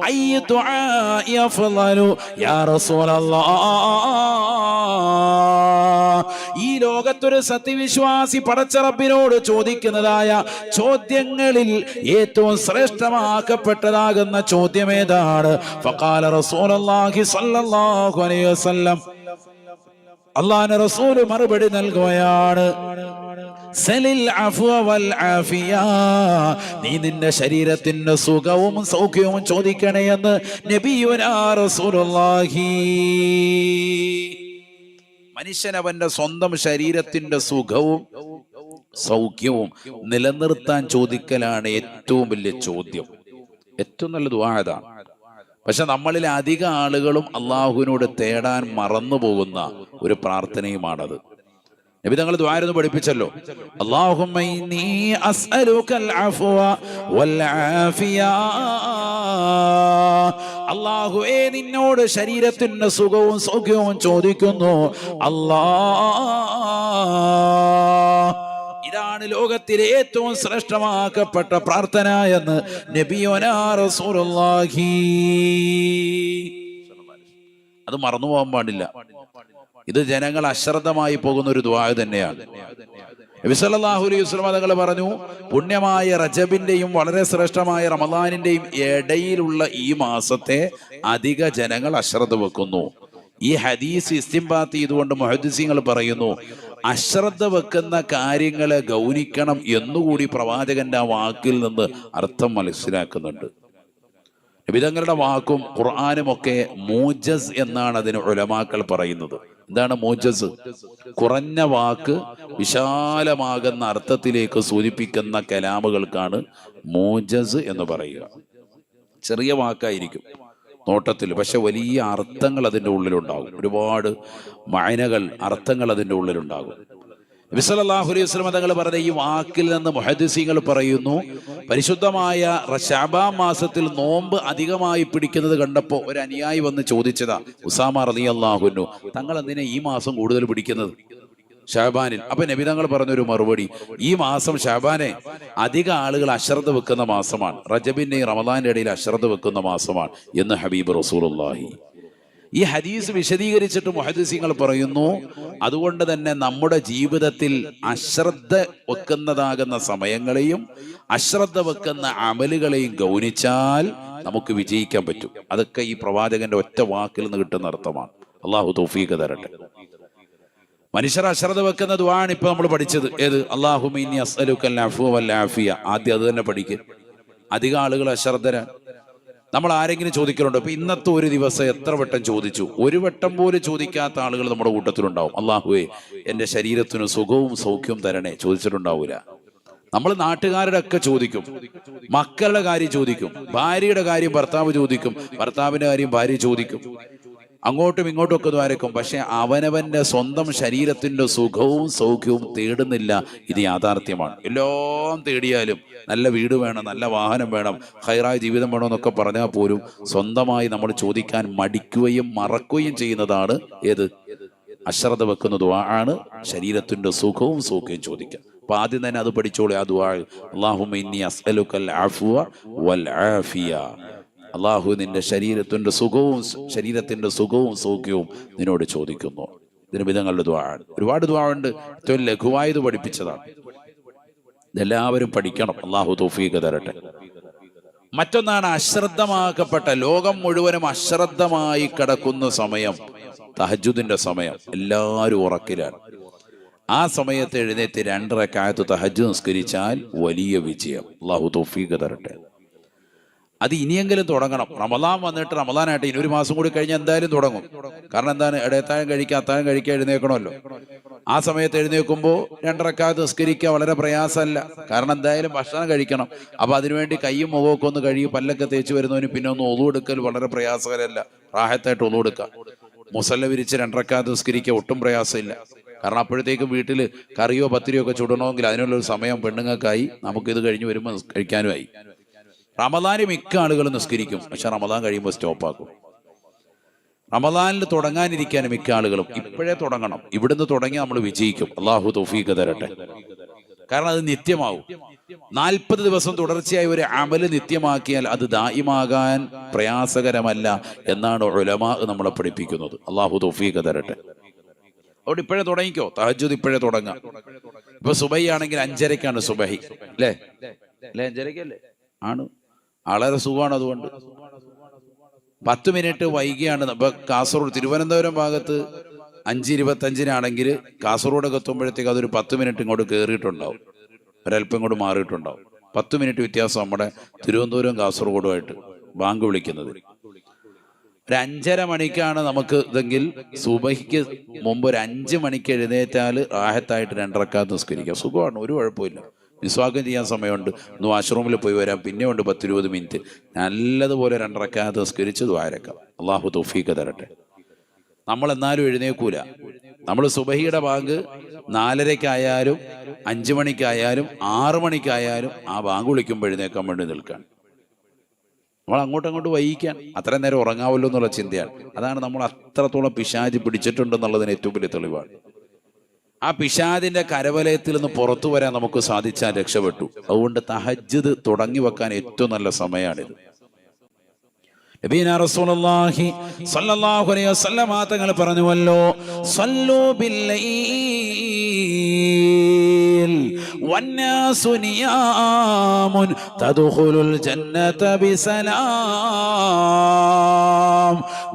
അയ്യ ദുആഇ അഫ്ളലു യാ റസൂലല്ലാഹ്. ഈ ലോകത്തൊരു സത്യവിശ്വാസി പടച്ച റബ്ബിനോട് ചോദിക്കുന്നതായ ചോദ്യങ്ങളിൽ ഏറ്റവും ശ്രേഷ്ഠമാക്കപ്പെട്ടതാകുന്ന ചോദ്യം ഏതാണ്? ഫഖാല റസൂലുള്ളാഹി സ്വല്ലല്ലാഹു അലൈഹി വസല്ലം, അല്ലാഹുവിന്റെ റസൂൽ മറുപടി നൽകുകയാണ്, സലിൽ അഫ്വ വൽ ആഫിയ. നീ നിന്റെ ശരീരത്തിന്റെ സുഖവും സൗഖ്യവും ചോദിക്കണേ എന്ന് നബിയുനാ റസൂലുള്ളാഹി. മനുഷ്യൻ അവന്റെ സ്വന്തം ശരീരത്തിന്റെ സുഖവും സൗഖ്യവും നിലനിർത്താൻ ചോദിക്കലാണ് ഏറ്റവും വലിയ ചോദ്യം. ഏറ്റവും നല്ല ദുആ അതാണ്. പക്ഷെ നമ്മളിൽ അധിക ആളുകളും അള്ളാഹുവിനോട് തേടാൻ മറന്നു പോകുന്ന ഒരു പ്രാർത്ഥനയുമാണത്. നബി തങ്ങൾ ദുആയിരുന്നു പഠിപ്പിച്ചല്ലോ, അല്ലാഹുമ്മ ഇന്നി അസ്അലുകൽ അഫ്വ വൽ ആഫിയ. അല്ലാഹുവേ, നിന്നോട് ശരീരത്തിന്റെ സുഖവും സൗഖ്യവും ചോദിക്കുന്നു ഇതാണ് ലോകത്തിലെ ഏറ്റവും ശ്രേഷ്ഠമാക്കപ്പെട്ട പ്രാർത്ഥന എന്ന് നബിയുനാ റസൂലുള്ളാഹി. അത് മറന്നു പോകാൻ പാടില്ല. ഇത് ജനങ്ങൾ അശ്രദ്ധമായി പോകുന്ന ഒരു ദുആ തന്നെയാണ്. നബി സല്ലല്ലാഹു അലൈഹി വസല്ലം തങ്ങൾ പറഞ്ഞു, പുണ്യമായ റജബിന്റെയും വളരെ ശ്രേഷ്ഠമായ റമദാനിന്റെയും ഇടയിലുള്ള ഈ മാസത്തെ അധിക ജനങ്ങൾ അശ്രദ്ധ വെക്കുന്നു. ഈ ഹദീസ് ഇസ്തിംബാത്ത് ചെയ്തുകൊണ്ട് മുഹദ്ദിസീങ്ങൾ പറയുന്നു, അശ്രദ്ധ വെക്കുന്ന കാര്യങ്ങളെ ഗൗനിക്കണം എന്നുകൂടി പ്രവാചകന്റെ ആ വാക്കിൽ നിന്ന് അർത്ഥം മനസ്സിലാക്കുന്നുണ്ട്. നബിതങ്ങളുടെ വാക്കും ഖുർആനും ഒക്കെ മൂജസ് എന്നാണ് അതിന് ഉലമാക്കൾ പറയുന്നത്. എന്താണ് മൂജസ്? കുറഞ്ഞ വാക്ക് വിശാലമാകുന്ന അർത്ഥത്തിലേക്ക് സൂചിപ്പിക്കുന്ന കലാമുകൾക്കാണ് മൂജസ് എന്ന് പറയുക. ചെറിയ വാക്കായിരിക്കും നോട്ടത്തിൽ, പക്ഷെ വലിയ അർത്ഥങ്ങൾ അതിൻ്റെ ഉള്ളിലുണ്ടാകും. ഒരുപാട് മഅനകൾ, അർത്ഥങ്ങൾ അതിൻ്റെ ഉള്ളിലുണ്ടാകും. നബി സല്ലല്ലാഹു അലൈഹി വസല്ലം തങ്ങൾ പറഞ്ഞ ഈ വാക്കിൽ നിന്ന് മുഹദ്ദിസീങ്ങൾ പറയുന്നു, പരിശുദ്ധമായ ശഅബാൻ മാസത്തിൽ നോമ്പ് അധികമായി പിടിക്കുന്നത് കണ്ടപ്പോൾ ഒരു അനുയായി വന്ന് ചോദിച്ചതാ, ഉസാമ റളിയല്ലാഹു അൻഹു, തങ്ങൾ എന്തിനാ ഈ മാസം കൂടുതൽ പിടിക്കുന്നത് ശഅബാനിൽ? അപ്പൊ നബി തങ്ങൾ പറഞ്ഞൊരു മറുപടി, ഈ മാസം ശഅബാനെ അധിക ആളുകൾ അശ്രദ്ധ വെക്കുന്ന മാസമാണ്, റജബിന്റെയും റമദാന്റെ ഇടയിൽ അശ്രദ്ധ വെക്കുന്ന മാസമാണ് എന്ന് ഹബീബ് റസൂലുള്ളാഹി. ഈ ഹദീസ് വിശദീകരിച്ചിട്ട് മുഹദ്ദിസീങ്ങൾ പറയുന്നു, അതുകൊണ്ട് തന്നെ നമ്മുടെ ജീവിതത്തിൽ അശ്രദ്ധ വെക്കുന്നതാകുന്ന സമയങ്ങളെയും അശ്രദ്ധ വെക്കുന്ന അമലുകളെയും ഗൗനിച്ചാൽ നമുക്ക് വിജയിക്കാൻ പറ്റും. അതൊക്കെ ഈ പ്രവാചകന്റെ ഒറ്റ വാക്കിൽ നിന്ന് കിട്ടുന്ന അർത്ഥമാണ്. അള്ളാഹു തൗഫീഖ് തരട്ടെ. മനുഷ്യർ അശ്രദ്ധ വെക്കുന്ന ദുആണ് ഇപ്പൊ നമ്മൾ പഠിച്ചത്. ഏത്? അല്ലാഹുമ്മ ഇന്നി അസ്അലുകൽ അഫ്വ വൽ ആഫിയ. ആദ്യം അത് തന്നെ പഠിക്കുക. അധികം ആളുകൾ അശ്രദ്ധരാണ്. നമ്മൾ ആരെങ്കിലും ചോദിക്കലുണ്ടോ? ഇപ്പൊ ഇന്നത്തെ ഒരു ദിവസം എത്ര വട്ടം ചോദിച്ചു? ഒരു വട്ടം പോലും ചോദിക്കാത്ത ആളുകൾ നമ്മുടെ കൂട്ടത്തിലുണ്ടാവും. അല്ലാഹുവേ, എന്റെ ശരീരത്തിന് സുഖവും സൗഖ്യവും തരണേ. ചോദിച്ചിട്ടുണ്ടാവൂല. നമ്മൾ നാട്ടുകാരുടെ ഒക്കെ ചോദിക്കും, മക്കളുടെ കാര്യം ചോദിക്കും, ഭാര്യയുടെ കാര്യം ഭർത്താവ് ചോദിക്കും, ഭർത്താവിന്റെ കാര്യം ഭാര്യ ചോദിക്കും, അങ്ങോട്ടും ഇങ്ങോട്ടും ഒക്കെ ദ്വാരക്കും. പക്ഷെ അവനവന്റെ സ്വന്തം ശരീരത്തിന്റെ സുഖവും സൗഖ്യവും തേടുന്നില്ല. ഇത് യാഥാർത്ഥ്യമാണ്. എല്ലാം തേടിയാലും നല്ല വീട് വേണം, നല്ല വാഹനം വേണം, ഹൈറായ ജീവിതം വേണം എന്നൊക്കെ പറഞ്ഞാൽ പോലും സ്വന്തമായി നമ്മൾ ചോദിക്കാൻ മടിക്കുകയും മറക്കുകയും ചെയ്യുന്നതാണ് ഏത്? അശ്രദ്ധ വെക്കുന്ന ദുആ ആണ് ശരീരത്തിന്റെ സുഖവും സൗഖ്യവും ചോദിക്കുക. അപ്പൊ ആദ്യം തന്നെ അത് പഠിച്ചോളൂ. ആ ദുആ, അല്ലാഹുമ്മ ഇന്നി അസ്അലുകൽ അഫ്വ വൽ ആഫിയ. അള്ളാഹു നിന്റെ ശരീരത്തിന്റെ സുഖവും സൗഖ്യവും നിന്നോട് ചോദിക്കുന്നു. ഇതിന് വിധങ്ങളുടെ ദുആ ആണ്. ഒരുപാട് ദുആ ഉണ്ട്. ഏറ്റവും ലഘുവായത് പഠിപ്പിച്ചതാണ്. ഇതെല്ലാവരും പഠിക്കണം. അള്ളാഹു തൗഫീഖ് തരട്ടെ. മറ്റൊന്നാണ് അശ്രദ്ധമാക്കപ്പെട്ട, ലോകം മുഴുവനും അശ്രദ്ധമായി കിടക്കുന്ന സമയം, തഹജ്ജുദിന്റെ സമയം. എല്ലാവരും ഉറക്കിലാണ്. ആ സമയത്ത് എഴുന്നേറ്റ് 2 റക്അത്ത് തഹജ്ജുദ് നിസ്കരിച്ചാൽ വലിയ വിജയം. അള്ളാഹു തൗഫീഖ് തരട്ടെ. അത് ഇനിയെങ്കിലും തുടങ്ങണം. റമദാൻ വന്നിട്ട്, റമദാനായിട്ട് ഇനി ഒരു മാസം കൂടി കഴിഞ്ഞാൽ എന്തായാലും തുടങ്ങും. കാരണം എന്താണ്? ഇടയത്താഴം കഴിക്കുക, അത്താഴം കഴിക്കുക, എഴുന്നേൽക്കണമല്ലോ. ആ സമയത്ത് എഴുന്നേൽക്കുമ്പോൾ 2 റക്അത്ത് നിസ്കരിക്കുക വളരെ പ്രയാസമല്ല. കാരണം എന്തായാലും ഭക്ഷണം കഴിക്കണം. അപ്പൊ അതിനുവേണ്ടി കയ്യും മുഖമൊക്കെ ഒന്ന് കഴുകി പല്ലൊക്കെ തേച്ച് വരുന്നവന് പിന്നെ ഒന്ന് ഒളു എടുക്കൽ വളരെ പ്രയാസകരമല്ല. റാഹത്തായിട്ട് ഒളു എടുക്കുക. മുസല്ല വിരിച്ച് 2 റക്അത്ത് നിസ്കരിക്കുക ഒട്ടും പ്രയാസമില്ല. കാരണം അപ്പോഴത്തേക്കും വീട്ടിൽ കറിയോ പത്തിരിയോ ഒക്കെ ചുടണമെങ്കിൽ അതിനുള്ളൊരു സമയം പെണ്ണുങ്ങൾക്കായി. നമുക്കിത് കഴിഞ്ഞ് വരുമ്പോൾ കഴിക്കാനുമായി. റമദാനിൽ മിക്ക ആളുകൾ നിസ്കരിക്കും, പക്ഷെ റമദാൻ കഴിയുമ്പോൾ സ്റ്റോപ്പാക്കും. റമദാനിൽ തുടങ്ങാനിരിക്കാൻ മിക്ക ആളുകളും ഇപ്പോഴേ തുടങ്ങണം. ഇവിടുന്ന് തുടങ്ങി നമ്മൾ വിജയിക്കും. അള്ളാഹു തൗഫീഖ് തരട്ടെ. കാരണം അത് നിത്യമാവും. 40 ദിവസം തുടർച്ചയായി ഒരു അമല് നിത്യമാക്കിയാൽ അത് ദായിമാകാൻ പ്രയാസകരമല്ല എന്നാണ് ഉലമാ നമ്മളെ പഠിപ്പിക്കുന്നത്. അള്ളാഹു തൗഫീഖ് തരട്ടെ. അതുകൊണ്ട് ഇപ്പോഴേ തുടങ്ങിക്കോ. തഹജ്ജുദ് ഇപ്പോഴേ തുടങ്ങാം. ഇപ്പൊ സുബഹി ആണെങ്കിൽ 5:30-ക്കാണ് സുബഹി, അല്ലേ? 5:30-ക്കല്ലേ? ആണ്. വളരെ സുഖമാണ്. അതുകൊണ്ട് 10 മിനിറ്റ് വൈകിയാണ്. ഇപ്പൊ കാസർഗോഡ്, തിരുവനന്തപുരം ഭാഗത്ത് 5:25-നാണെങ്കിൽ കാസർഗോഡൊക്കെ എത്തുമ്പോഴത്തേക്ക് അതൊരു 10 മിനിറ്റ് ഇങ്ങോട്ട് കയറിയിട്ടുണ്ടാവും, ഒരല്പം ഇങ്ങോട്ട് മാറിയിട്ടുണ്ടാവും. 10 മിനിറ്റ് വ്യത്യാസം നമ്മുടെ തിരുവനന്തപുരം കാസർഗോഡുമായിട്ട് ബാങ്ക് വിളിക്കുന്നത്. ഒരു 5:30 മണിക്കാണ് നമുക്ക് ഇതെങ്കിൽ സുബഹിക്ക് മുമ്പ് ഒരു 5 മണിക്ക് എഴുന്നേറ്റാൽ റാഹത്തായിട്ട് 2 റക്അത്ത് നിസ്കരിക്കാം. സുഖമാണ്, ഒരു കുഴപ്പമില്ല. നിസ്വാഗം ചെയ്യാൻ സമയമുണ്ട്. ഒന്ന് വാഷ്റൂമിൽ പോയി വരാം. പിന്നെ ഉണ്ട് 10-20 മിനിറ്റ്. നല്ലതുപോലെ 2 റക്അത്ത് നിസ്കരിച്ച് ദ്വാരക്കാം. അള്ളാഹു തൗഫീഖ് തരട്ടെ. നമ്മൾ എന്നാലും എഴുന്നേക്കൂല. നമ്മൾ സുബഹിയുടെ ബാങ്ക് 4:30-ക്കായാലും 5 മണിക്കായാലും 6 മണിക്കായാലും ആ ബാങ്ക് വിളിക്കുമ്പോൾ എഴുന്നേക്കാൻ വേണ്ടി നിൽക്കാൻ. നമ്മൾ അങ്ങോട്ട് വൈകിക്കാൻ അത്രയും നേരം ഉറങ്ങാവല്ലോ എന്നുള്ള ചിന്തയാണ്. അതാണ് നമ്മൾ അത്രത്തോളം പിശാച് പിടിച്ചിട്ടുണ്ടെന്നുള്ളതിന് ഏറ്റവും വലിയ തെളിവാണ്. ആ പിശാചിന്റെ കരവലയത്തിൽ നിന്ന് പുറത്തു വരാൻ നമുക്ക് സാധിച്ചാൽ രക്ഷപ്പെട്ടു. അതുകൊണ്ട് തഹജ്ജുദ് തുടങ്ങി വെക്കാൻ ഏറ്റവും നല്ല സമയമാണിത്. നബിയുനാ റസൂലുള്ളാഹി സ്വല്ലല്ലാഹു അലൈഹി വസല്ലം തങ്ങൾ പറഞ്ഞുവല്ലോ, സല്ലൂ ബില്ലൈൽ വന്നാസു നിയാമുൻ തദ്ഖുലുൽ ജന്നത ബിസലാം.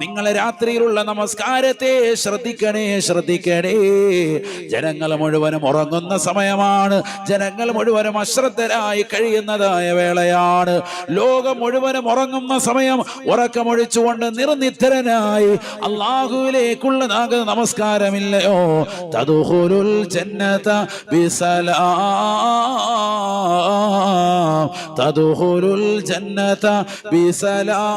നിങ്ങൾ രാത്രിയിലുള്ള നമസ്കാരത്തെ ശ്രദ്ധിക്കണേ. ജനങ്ങൾ മുഴുവനും ഉറങ്ങുന്ന സമയമാണ്. ജനങ്ങൾ മുഴുവനും അശ്രദ്ധരായി കഴിയുന്നതായ വേളയാണ്. ലോകം മുഴുവനും ഉറങ്ങുന്ന സമയം. ഉറക്കമൊഴിച്ചുകൊണ്ട് നിർനിദ്രനായി അല്ലാഹുവിലേക്കുള്ള നമസ്കാരമില്ലയോ, തദ്ഖുലുൽ ജന്നത ബിസലാം, തദ്ഖുലുൽ ജന്നത ബിസലാം.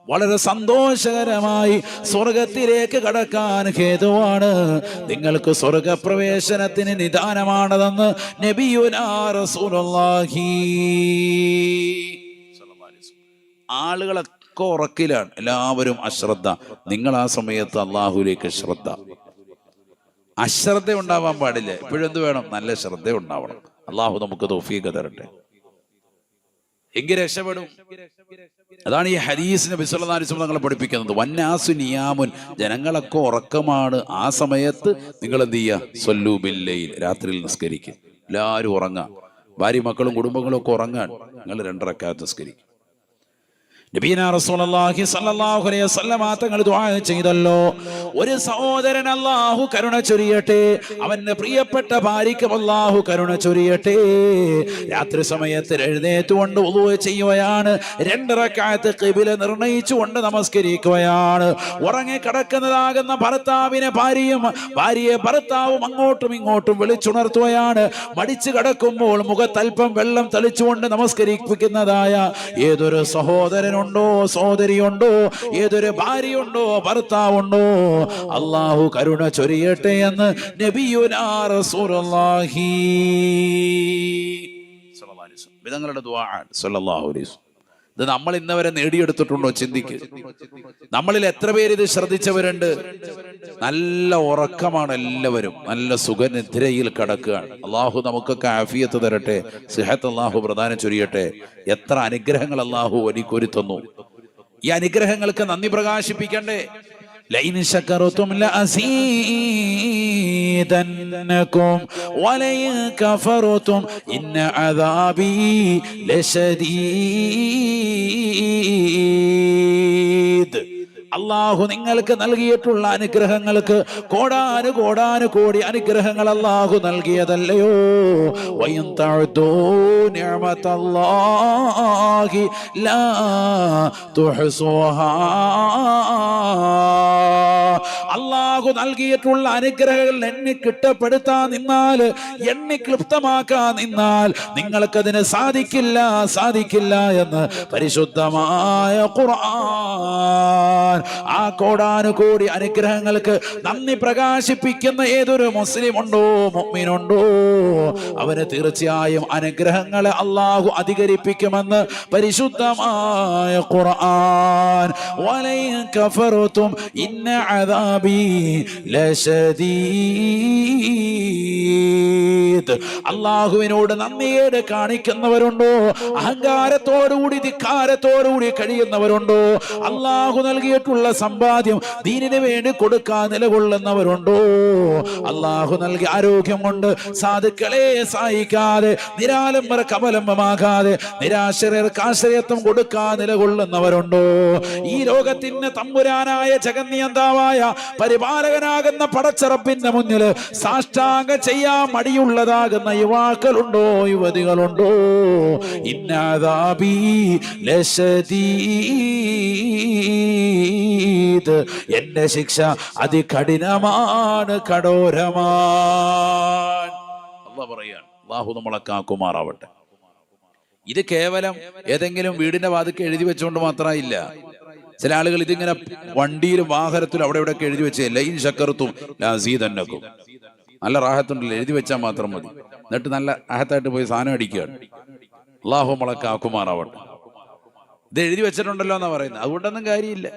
വളരെ സന്തോഷകരമായി സ്വർഗത്തിലേക്ക് കടക്കാൻ ഹേതുവാണ്. നിങ്ങൾക്ക് സ്വർഗപ്രവേശനത്തിന് നിദാനമാണതെന്ന് നബിയുനാ റസൂലുള്ളാഹി. ആളുകളൊക്കെ ഉറക്കിലാണ്, എല്ലാവരും അശ്രദ്ധ. നിങ്ങൾ ആ സമയത്ത് അള്ളാഹുലേക്ക് ശ്രദ്ധ. അശ്രദ്ധ ഉണ്ടാവാൻ പാടില്ല. എപ്പോഴും എന്ത് വേണം? നല്ല ശ്രദ്ധ ഉണ്ടാവണം. അള്ളാഹു നമുക്ക് തൗഫീഖ് തരട്ടെ, എങ്കിൽ രക്ഷപ്പെടും. അതാണ് ഈ ഹദീസ് നബി സല്ലല്ലാഹു അലൈഹി വസല്ലം തങ്ങളെ പഠിപ്പിക്കുന്നത്. വന്നാസു നിയാമുൻ, ജനങ്ങളൊക്കെ ഉറക്കമാണ്. ആ സമയത്ത് നിങ്ങൾ എന്ത് ചെയ്യുക? സ്വല്ലൂ ബില്ലൈൽ, രാത്രിയിൽ നിസ്കരിക്കുക. എല്ലാവരും ഉറങ്ങാം. ഭാര്യ മക്കളും കുടുംബങ്ങളും ഒക്കെ ഉറങ്ങാൻ നിങ്ങൾ 2 റക്അത്ത് നിസ്കരിക്കുക. നബിയുനാ റസൂലുള്ളാഹി സ്വല്ലല്ലാഹു അലൈഹി വസല്ലം തങ്ങൾ ദുആ ചെയ്തല്ലോ, ഒരു സഹോദരൻ അല്ലാഹു കരുണ ചൊരിയട്ടെ, അവന്റെ പ്രിയപ്പെട്ട ഭാര്യയ്ക്ക് അല്ലാഹു കരുണ ചൊരിയട്ടെ. രാത്രി സമയത്ത് എഴുന്നേറ്റുകൊണ്ട് വുളൂ ചെയ്യുകയാണ്. 2 റക്അത്ത് ഖിബല നിർണയിച്ചുകൊണ്ട് നമസ്കരിക്കുകയാണ്. ഉറങ്ങി കിടക്കുന്നതാകുന്ന ഭർത്താവിനെ ഭാര്യയെ ഭർത്താവും അങ്ങോട്ടും ഇങ്ങോട്ടും വിളിച്ചുണർത്തുകയാണ്. മടിച്ചു കിടക്കുമ്പോൾ മുഖത്തൽപ്പം വെള്ളം തളിച്ചുകൊണ്ട് നമസ്കരിപ്പിക്കുന്നതായ ഏതൊരു സഹോദരനുണ്ടോ, സഹോദരിയുണ്ടോ, ഏതൊരു ഭാര്യയുണ്ടോ, ഭർത്താവുണ്ടോ, അല്ലാഹു കരുണ ചൊരിയട്ടെ എന്ന് നബിയുനാ റസൂലുള്ളാഹി സ്വല്ലല്ലാഹു അലൈഹി വസല്ലം തങ്ങളുടെ ദുആ സ്വല്ലല്ലാഹു അലൈഹി വസല്ലം. ഇത് നമ്മൾ ഇന്നവരെ നേടിയെടുത്തിട്ടുണ്ടോ? ചിന്തിക്ക്. നമ്മളിൽ എത്ര പേര് ഇത് ശ്രദ്ധിച്ചവരുണ്ട്? നല്ല ഉറക്കമാണ് എല്ലാവരും, നല്ല സുഖനിദ്രയിൽ കിടക്കുകയാണ്. അള്ളാഹു നമുക്കൊക്കെ ആഫിയത്ത് തരട്ടെ, സിഹത്ത് അള്ളാഹു പ്രദാനം ചൊരിയട്ടെ. എത്ര അനുഗ്രഹങ്ങൾ അള്ളാഹു എനിക്കൊരു തന്നു. ഈ അനുഗ്രഹങ്ങൾക്ക് നന്ദി പ്രകാശിപ്പിക്കണ്ടേ? ലൈൻ ശകറതും ലഅസീദന്നകും വലൈൻ കഫറതും ഇന്ന അദാബി ലശദീദ്. അള്ളാഹു നിങ്ങൾക്ക് നൽകിയിട്ടുള്ള അനുഗ്രഹങ്ങൾക്ക് കോടാനുകോടി അനുഗ്രഹങ്ങൾ അള്ളാഹു നൽകിയതല്ലയോ. വഇൻ തഅദൂ നിഅമതല്ലാഹി ലാ തുഹ്സുഹാ. അള്ളാഹു നൽകിയിട്ടുള്ള അനുഗ്രഹങ്ങൾ എണ്ണി കിട്ടപ്പെടുത്താൻ നിന്നാൽ, എണ്ണി ക്ലിപ്തമാക്കാൻ നിന്നാൽ നിങ്ങൾക്കതിന് സാധിക്കില്ല എന്ന് പരിശുദ്ധമായ ഖുർആൻ. ആ കോടാനുകോടി അനുഗ്രഹങ്ങൾക്ക് നന്ദി പ്രകാശിപ്പിക്കുന്ന ഏതൊരു മുസ്ലിം ഉണ്ടോ, മുഅ്മിനുണ്ടോ, അവന് തീർച്ചയായും അനുഗ്രഹങ്ങളെ അള്ളാഹു അധികരിപ്പിക്കുമെന്ന് പരിശുദ്ധമായ ഖുർആൻ. വലൈൻ കഫറതും ഇന്ന അദാബി ലശദീദ്. അള്ളാഹുവിനോട് നന്ദിയേട് കാണിക്കുന്നവരുണ്ടോ, അഹങ്കാരത്തോടുകൂടി ധിക്കാരത്തോടുകൂടി കഴിയുന്നവരുണ്ടോ, അള്ളാഹു നൽകിയിട്ടുള്ള സമ്പാദ്യം ദീനിന് വേണ്ടി കൊടുക്കാൻ നിലകൊള്ളുന്നവരുണ്ടോ, അള്ളാഹു നൽകിയ ആരോഗ്യം കൊണ്ട് സാധുക്കളെ സഹായിക്കാതെ, നിരാലംബർക്ക് അവലംബമാകാതെ, നിരാശ്രയർക്ക് ആശ്രയത്വം കൊടുക്കാൻ നിലകൊള്ളുന്നവരുണ്ടോ, ഈ ലോകത്തിന് തമ്പുരാനായ ജഗന്നിയന്താവായ പരിപാലകനാകുന്ന പടച്ചറപ്പിന്റെ മുന്നിൽ സാഷ്ടാംഗ ചെയ്യാൻ മടിയുള്ളതാകുന്ന യുവാക്കളുണ്ടോ, യുവതികളുണ്ടോ, ഇന്നദാബി ലശദീദ്, എന്റെ ശിക്ഷ അതികഠിനമാണ്, കഠോരമാണ്. അല്ലാഹു പറയാണ്. അല്ലാഹു നമ്മളെ കാക്കുമാറാവട്ടെ. ഇത് കേവലം ഏതെങ്കിലും വീടിന്റെ വാതിക്ക് എഴുതി വെച്ചുകൊണ്ട് മാത്രമില്ല. ചില ആളുകൾ ഇതിങ്ങനെ വണ്ടിയിലും വാഹനത്തിലും അവിടെ ഇവിടെയൊക്കെ എഴുതി വെച്ച് ലൈൻ ശക്കർത്തും ലസീദന്നക്കും. നല്ല റാഹത്തുണ്ടല്ലോ, എഴുതി വെച്ചാൽ മാത്രം മതി. എന്നിട്ട് നല്ല ആഹത്തായിട്ട് പോയി സാധനം അടിക്കുകയാണ്. അല്ലാഹു മലക്കാക്കുമാറാവട്ടെ. ഇത് എഴുതി വെച്ചിട്ടുണ്ടല്ലോ എന്നാ പറയുന്നത്. അതുകൊണ്ടൊന്നും കാര്യമില്ല.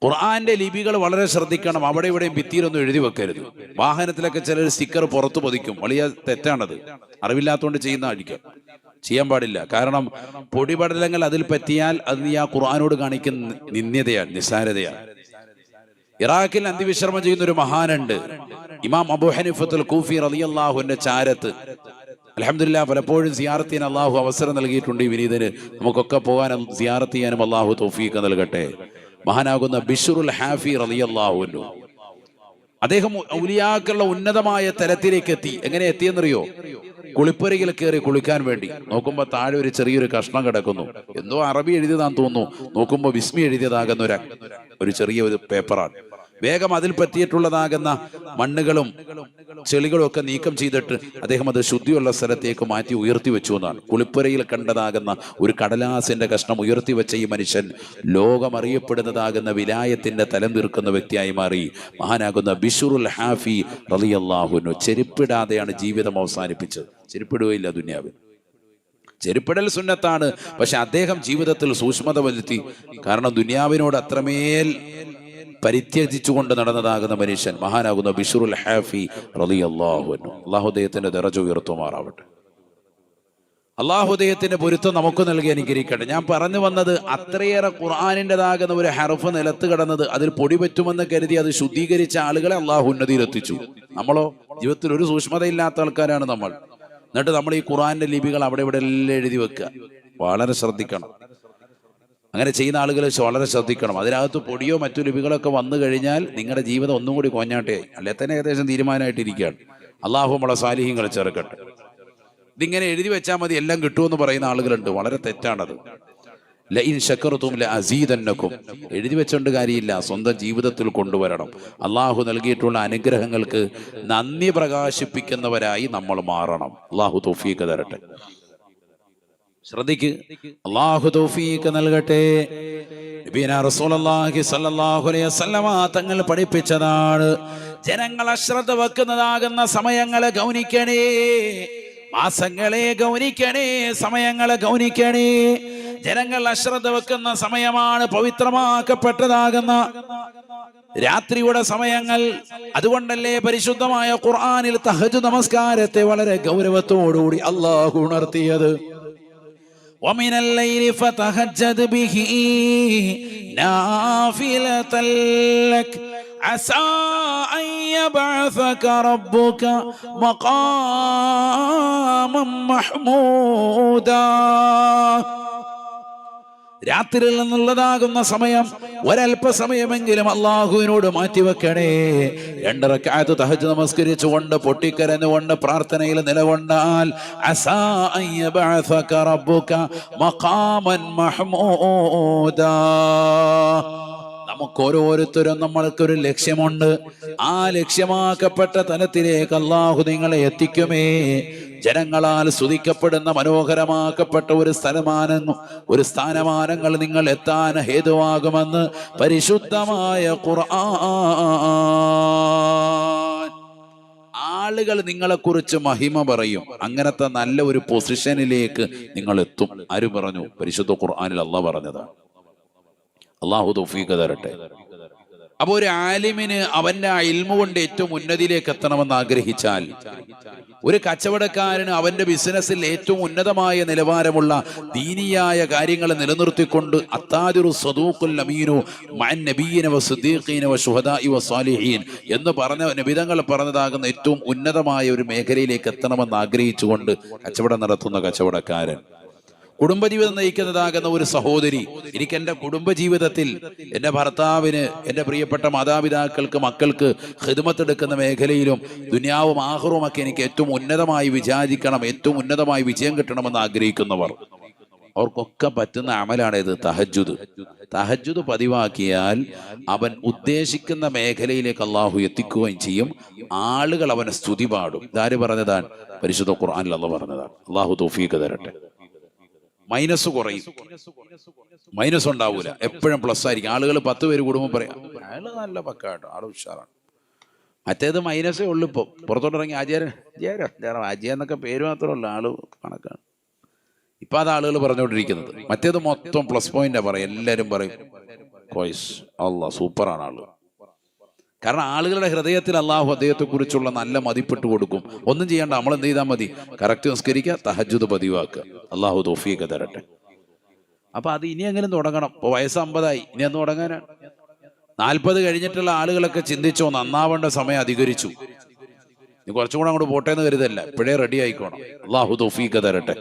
ഖുർആന്റെ ലിപികൾ വളരെ ശ്രദ്ധിക്കണം. അവിടെ ഇവിടെയും ഭിത്തിയിലൊന്നും എഴുതി വെക്കരുത്. വാഹനത്തിലൊക്കെ ചിലർ സ്റ്റിക്കർ പുറത്ത് പതിക്കും. വലിയ തെറ്റാണത്. അറിവില്ലാത്തതുകൊണ്ട് ചെയ്യുന്ന ആയിരിക്കാം, ചെയ്യാൻ പാടില്ല. കാരണം പൊടിപടലങ്ങൾ അതിൽ പറ്റിയാൽ അത് നീ ആ ഖുർആനോട് കാണിക്കുന്ന നിന്ദ്യതയാണ്, നിസ്സാരതയാണ്. ഇറാഖിൽ അന്ത്യവിശ്രമം ചെയ്യുന്ന ഒരു മഹാനുണ്ട്, ഇമാം അബൂ ഹനീഫത്തുൽ കൂഫി റളിയല്ലാഹുവിന്റെ ചാരത്ത്. അൽഹംദുലില്ലാഹ് പലപ്പോഴും സിയാറത്ത് ചെയ്യാൻ അള്ളാഹു അവസരം നൽകിയിട്ടുണ്ട്. ഈ വിനീതന് നമുക്കൊക്കെ പോകാനും സിയാറത്ത് ചെയ്യാനും അള്ളാഹു തൗഫീഖ് നൽകട്ടെ. മഹാനാകുന്ന ബിശ്റുൽ ഹാഫി റളിയല്ലാഹു അൻഹു, അദ്ദേഹം ഔലിയാക്കളുടെ ഉന്നതമായ തലത്തിലേക്ക് എത്തി. എങ്ങനെ എത്തിയെന്നറിയോ? കുളിപ്പുരയിൽ കയറി കുളിക്കാൻ വേണ്ടി നോക്കുമ്പോ താഴെ ഒരു ചെറിയൊരു കഷ്ണം കിടക്കുന്നു. എന്തോ അറബി എഴുതിയതാന്ന് തോന്നുന്നു. നോക്കുമ്പോ വിസ്മി എഴുതിയതാകുന്ന ഒരു ചെറിയ ഒരു പേപ്പറാണ്. വേഗം അതിൽ പറ്റിയിട്ടുള്ളതാകുന്ന മണ്ണുകളും ചെളികളും ഒക്കെ നീക്കം ചെയ്തിട്ട് അദ്ദേഹം അത് ശുദ്ധിയുള്ള സ്ഥലത്തേക്ക് മാറ്റി ഉയർത്തി വെച്ചു എന്നാണ്. കുളിപ്പുരയിൽ കണ്ടതാകുന്ന ഒരു കടലാസിന്റെ കഷ്ണം ഉയർത്തി വെച്ച ഈ മനുഷ്യൻ ലോകമറിയപ്പെടുന്നതാകുന്ന വിലായത്തിന്റെ തലം തീർക്കുന്ന വ്യക്തിയായി മാറി. മഹാനാകുന്ന ബിശ്റുൽ ഹാഫി റളിയല്ലാഹു അൻഹു ചെരുപ്പിടാതെയാണ് ജീവിതം അവസാനിപ്പിച്ചത്. ചെരുപ്പിടുകയില്ല ദുനിയാവിൽ. ചെരുപ്പിടൽ സുന്നത്താണ്, പക്ഷെ അദ്ദേഹം ജീവിതത്തിൽ സൂക്ഷ്മത വരുത്തി. കാരണം ദുനിയാവിനോട് അത്രമേൽ പരിത്യജിച്ചുകൊണ്ട് നടന്നതാകുന്ന മനുഷ്യൻ മഹാനാകുന്ന ബിശ്റുൽ ഹാഫി റളിയല്ലാഹു അൻഹു. അല്ലാഹു അദ്ദേഹത്തിന്റെ ദറജ ഉയർത്തുമാറാവട്ടെ. അല്ലാഹു അദ്ദേഹത്തിന്റെ പൊരുത്തം നമുക്ക് നൽകി അനുഗ്രഹിക്കട്ടെ. ഞാൻ പറഞ്ഞു വന്നത്, അത്രയേറെ ഖുർആനിൻ്റെതാകുന്ന ഒരു ഹർഫ് നിലത്ത് കിടന്നത് അതിൽ പൊടി പറ്റുമെന്ന് കരുതി അത് ശുദ്ധീകരിച്ച ആളുകളെ അല്ലാഹു ഉന്നതിയിലെത്തിച്ചു. നമ്മളോ ജീവിതത്തിൽ ഒരു സൂക്ഷ്മതയില്ലാത്ത ആൾക്കാരാണ് നമ്മൾ. എന്നിട്ട് നമ്മൾ ഈ ഖുർആന്റെ ലിപികൾ അവിടെ ഇവിടെ എല്ലാം എഴുതി വെക്കുക. വളരെ ശ്രദ്ധിക്കണം. അങ്ങനെ ചെയ്യുന്ന ആളുകൾ വളരെ ശ്രദ്ധിക്കണം. അതിനകത്ത് പൊടിയോ മറ്റു ലിപികളൊക്കെ വന്നു കഴിഞ്ഞാൽ നിങ്ങളുടെ ജീവിതം ഒന്നും കൂടി കോഞ്ഞാട്ടയായി. അല്ലെ തന്നെ ഏകദേശം തീരുമാനമായിട്ടിരിക്കുകയാണ്. അള്ളാഹു നമ്മളെ സാലിഹ്യങ്ങളെ ചേർക്കട്ടെ. ഇതിങ്ങനെ എഴുതി വെച്ചാൽ മതി എല്ലാം കിട്ടുമെന്ന് പറയുന്ന ആളുകളുണ്ട്. വളരെ തെറ്റാണത്. ലഇൻ ശകർതും ലഅസീദന്നകും. എഴുതി വെച്ചോണ്ട് കാര്യമില്ല, സ്വന്തം ജീവിതത്തിൽ കൊണ്ടുവരണം. അള്ളാഹു നൽകിയിട്ടുള്ള അനുഗ്രഹങ്ങൾക്ക് നന്ദി പ്രകാശിപ്പിക്കുന്നവരായി നമ്മൾ മാറണം. അള്ളാഹു തൗഫീഖ് തരട്ടെ. ശ്രദ്ധിക്ക്, അല്ലാഹു തൗഫീഖ് നൽകട്ടെ. നബിയനാ റസൂലുള്ളാഹി സ്വല്ലല്ലാഹു അലൈഹി വസല്ലമ തങ്ങൾ പഠിപ്പിച്ചതാണ്, ജനങ്ങൾ അശ്രദ്ധ വെക്കുന്നതാകുന്ന സമയങ്ങളെ ഗൗനിക്കണേ, മാസങ്ങളെ ഗൗനിക്കണേ, സമയങ്ങളെ ഗൗനിക്കണേ. ജനങ്ങൾ അശ്രദ്ധ വെക്കുന്ന സമയമാണ് പവിത്രമാക്കപ്പെട്ടതാകുന്ന രാത്രിയുടെ സമയങ്ങൾ. അതുകൊണ്ടല്ലേ പരിശുദ്ധമായ ഖുർആനിൽ തഹജ്ജുദ് നമസ്കാരത്തെ വളരെ ഗൗരവത്തോടുകൂടി അല്ലാഹു ഉണർത്തിയത്. ومن الليل فتهجد به نافلة لك عسى أن يبعثك ربك مقاما محمودا. രാത്രിയിൽ നിന്നുള്ളതാകുന്ന സമയം ഒരല്പസമയമെങ്കിലും അള്ളാഹുവിനോട് മാറ്റിവെക്കണേ. 2 റക്അത്ത് തഹജ്ജുദ് നമസ്കരിച്ചുകൊണ്ട് പൊട്ടിക്കരഞ്ഞുകൊണ്ട് പ്രാർത്ഥനയിൽ നിലകൊണ്ടാൽ അസാ അൻ യബഅസക റബ്ബുക മഖാമൻ മഹ്മൂദാ. നമുക്ക് ഓരോരുത്തരും നമ്മൾക്കൊരു ലക്ഷ്യമുണ്ട്. ആ ലക്ഷ്യമാക്കപ്പെട്ട തലത്തിലേക്ക് അള്ളാഹു നിങ്ങളെ എത്തിക്കുമേ. ജനങ്ങളാൽ സ്തുതിക്കപ്പെടുന്ന മനോഹരമാക്കപ്പെട്ട ഒരു സ്ഥാനമാനങ്ങൾ നിങ്ങൾ എത്താൻ ഹേതുവാകുമെന്ന് പരിശുദ്ധമായ ഖുർആൻ. ആളുകൾ നിങ്ങളെക്കുറിച്ച് മഹിമ പറയും. അങ്ങനത്തെ നല്ല ഒരു പൊസിഷനിലേക്ക് നിങ്ങൾ എത്തും. ആര് പറഞ്ഞു? പരിശുദ്ധ ഖുർആനിൽ അള്ളാഹ് പറഞ്ഞതാണ്. അള്ളാഹു തൗഫീഖ് തരട്ടെ. അപ്പൊ ഒരു ആലിമിന് അവന്റെ ആ ഇൽമു കൊണ്ട് ഏറ്റവും ഉന്നതിയിലേക്ക് എത്തണമെന്ന് ആഗ്രഹിച്ചാൽ, ഒരു കച്ചവടക്കാരന് അവന്റെ ബിസിനസ്സിൽ ഏറ്റവും ഉന്നതമായ നിലവാരമുള്ള ദീനിയായ കാര്യങ്ങൾ നിലനിർത്തിക്കൊണ്ട് അത്താദിറു സദൂഖുൽ അമീനു മഅൻ നബിയ്യിന വസ്സദീഖീന വശുഹദാഇ വസ്സാലിഹീൻ എന്ന് പറഞ്ഞ നബിതങ്ങൾ പറഞ്ഞതാകുന്ന ഏറ്റവും ഉന്നതമായ ഒരു മേഖലയിലേക്ക് എത്തണമെന്ന് ആഗ്രഹിച്ചുകൊണ്ട് കച്ചവടം നടത്തുന്ന കച്ചവടക്കാരൻ, കുടുംബജീവിതം നയിക്കുന്നതാകുന്ന ഒരു സഹോദരി, എനിക്ക് എൻ്റെ കുടുംബജീവിതത്തിൽ എൻ്റെ ഭർത്താവിന്, എൻ്റെ പ്രിയപ്പെട്ട മാതാപിതാക്കൾക്ക്, മക്കൾക്ക് ഖിദ്മത്തെടുക്കുന്ന മേഖലയിലും ദുനിയാവും ആഖിറവും ഒക്കെ എനിക്ക് ഏറ്റവും ഉന്നതമായി വിചാരിക്കണം, ഏറ്റവും ഉന്നതമായി വിജയം കിട്ടണമെന്ന് ആഗ്രഹിക്കുന്നവർ, അവർക്കൊക്കെ പറ്റുന്ന അമലാണേത്? തഹജ്ജുദ്. തഹജ്ജുദ് പതിവാക്കിയാൽ അവൻ ഉദ്ദേശിക്കുന്ന മേഖലയിലേക്ക് അള്ളാഹു എത്തിക്കുകയും ചെയ്യും. ആളുകൾ അവനെ സ്തുതി പാടും. ഇതാര് പറഞ്ഞതാണ്? പരിശുദ്ധ ഖുർആനിൽ അള്ളാഹു പറഞ്ഞതാണ്. അള്ളാഹു തൗഫീഖ് തരട്ടെ. മൈനസ് കുറയും, മൈനസ് ഉണ്ടാവൂല, എപ്പോഴും പ്ലസ് ആയിരിക്കും. ആളുകൾ 10 പേര് കൂടുമ്പോൾ പറയാം അയാള് നല്ല പക്കാട്ടോ, ആള് ഉഷാറാണ്. മറ്റേത് മൈനസേ ഉള്ളു. ഇപ്പോൾ പുറത്തോട്ടിറങ്ങി ആചാര്യ എന്നൊക്കെ പേര് മാത്രമേ ഉള്ളൂ, ആള് കണക്കാണ്. ഇപ്പൊ അത് ആളുകൾ പറഞ്ഞുകൊണ്ടിരിക്കുന്നത്. മറ്റേത് മൊത്തം പ്ലസ് പോയിന്റാ പറയും, എല്ലാരും പറയും കോയ്സ് അല്ലാ സൂപ്പറാണ് ആള്. കാരണം ആളുകളുടെ ഹൃദയത്തിൽ അള്ളാഹു അദ്ദേഹത്തെ കുറിച്ചുള്ള നല്ല മതിപ്പിട്ട് കൊടുക്കും. ഒന്നും ചെയ്യണ്ട, നമ്മൾ എന്ത് ചെയ്താൽ മതി, കറക്റ്റ് നിസ്കരിക്കുക, തഹജ്ജുദ് പതിവാക്കുക. അള്ളാഹു തൗഫീഖ് തരട്ടെ. അപ്പൊ അത് ഇനിയെങ്കിലും തുടങ്ങണം. ഇപ്പൊ വയസ്സ് 50ആയി, ഇനി എന്ന് തുടങ്ങാനാണ്? 40 കഴിഞ്ഞിട്ടുള്ള ആളുകളൊക്കെ ചിന്തിച്ചോ, നന്നാവേണ്ട സമയം അധികരിച്ചു, ഇനി കുറച്ചും കൂടെ അങ്ങോട്ട് പോട്ടേന്ന് കരുതല്ല, ഇപ്പോഴേ റെഡി ആയിക്കോണം. അള്ളാഹു തൗഫീഖ് തരട്ടെ.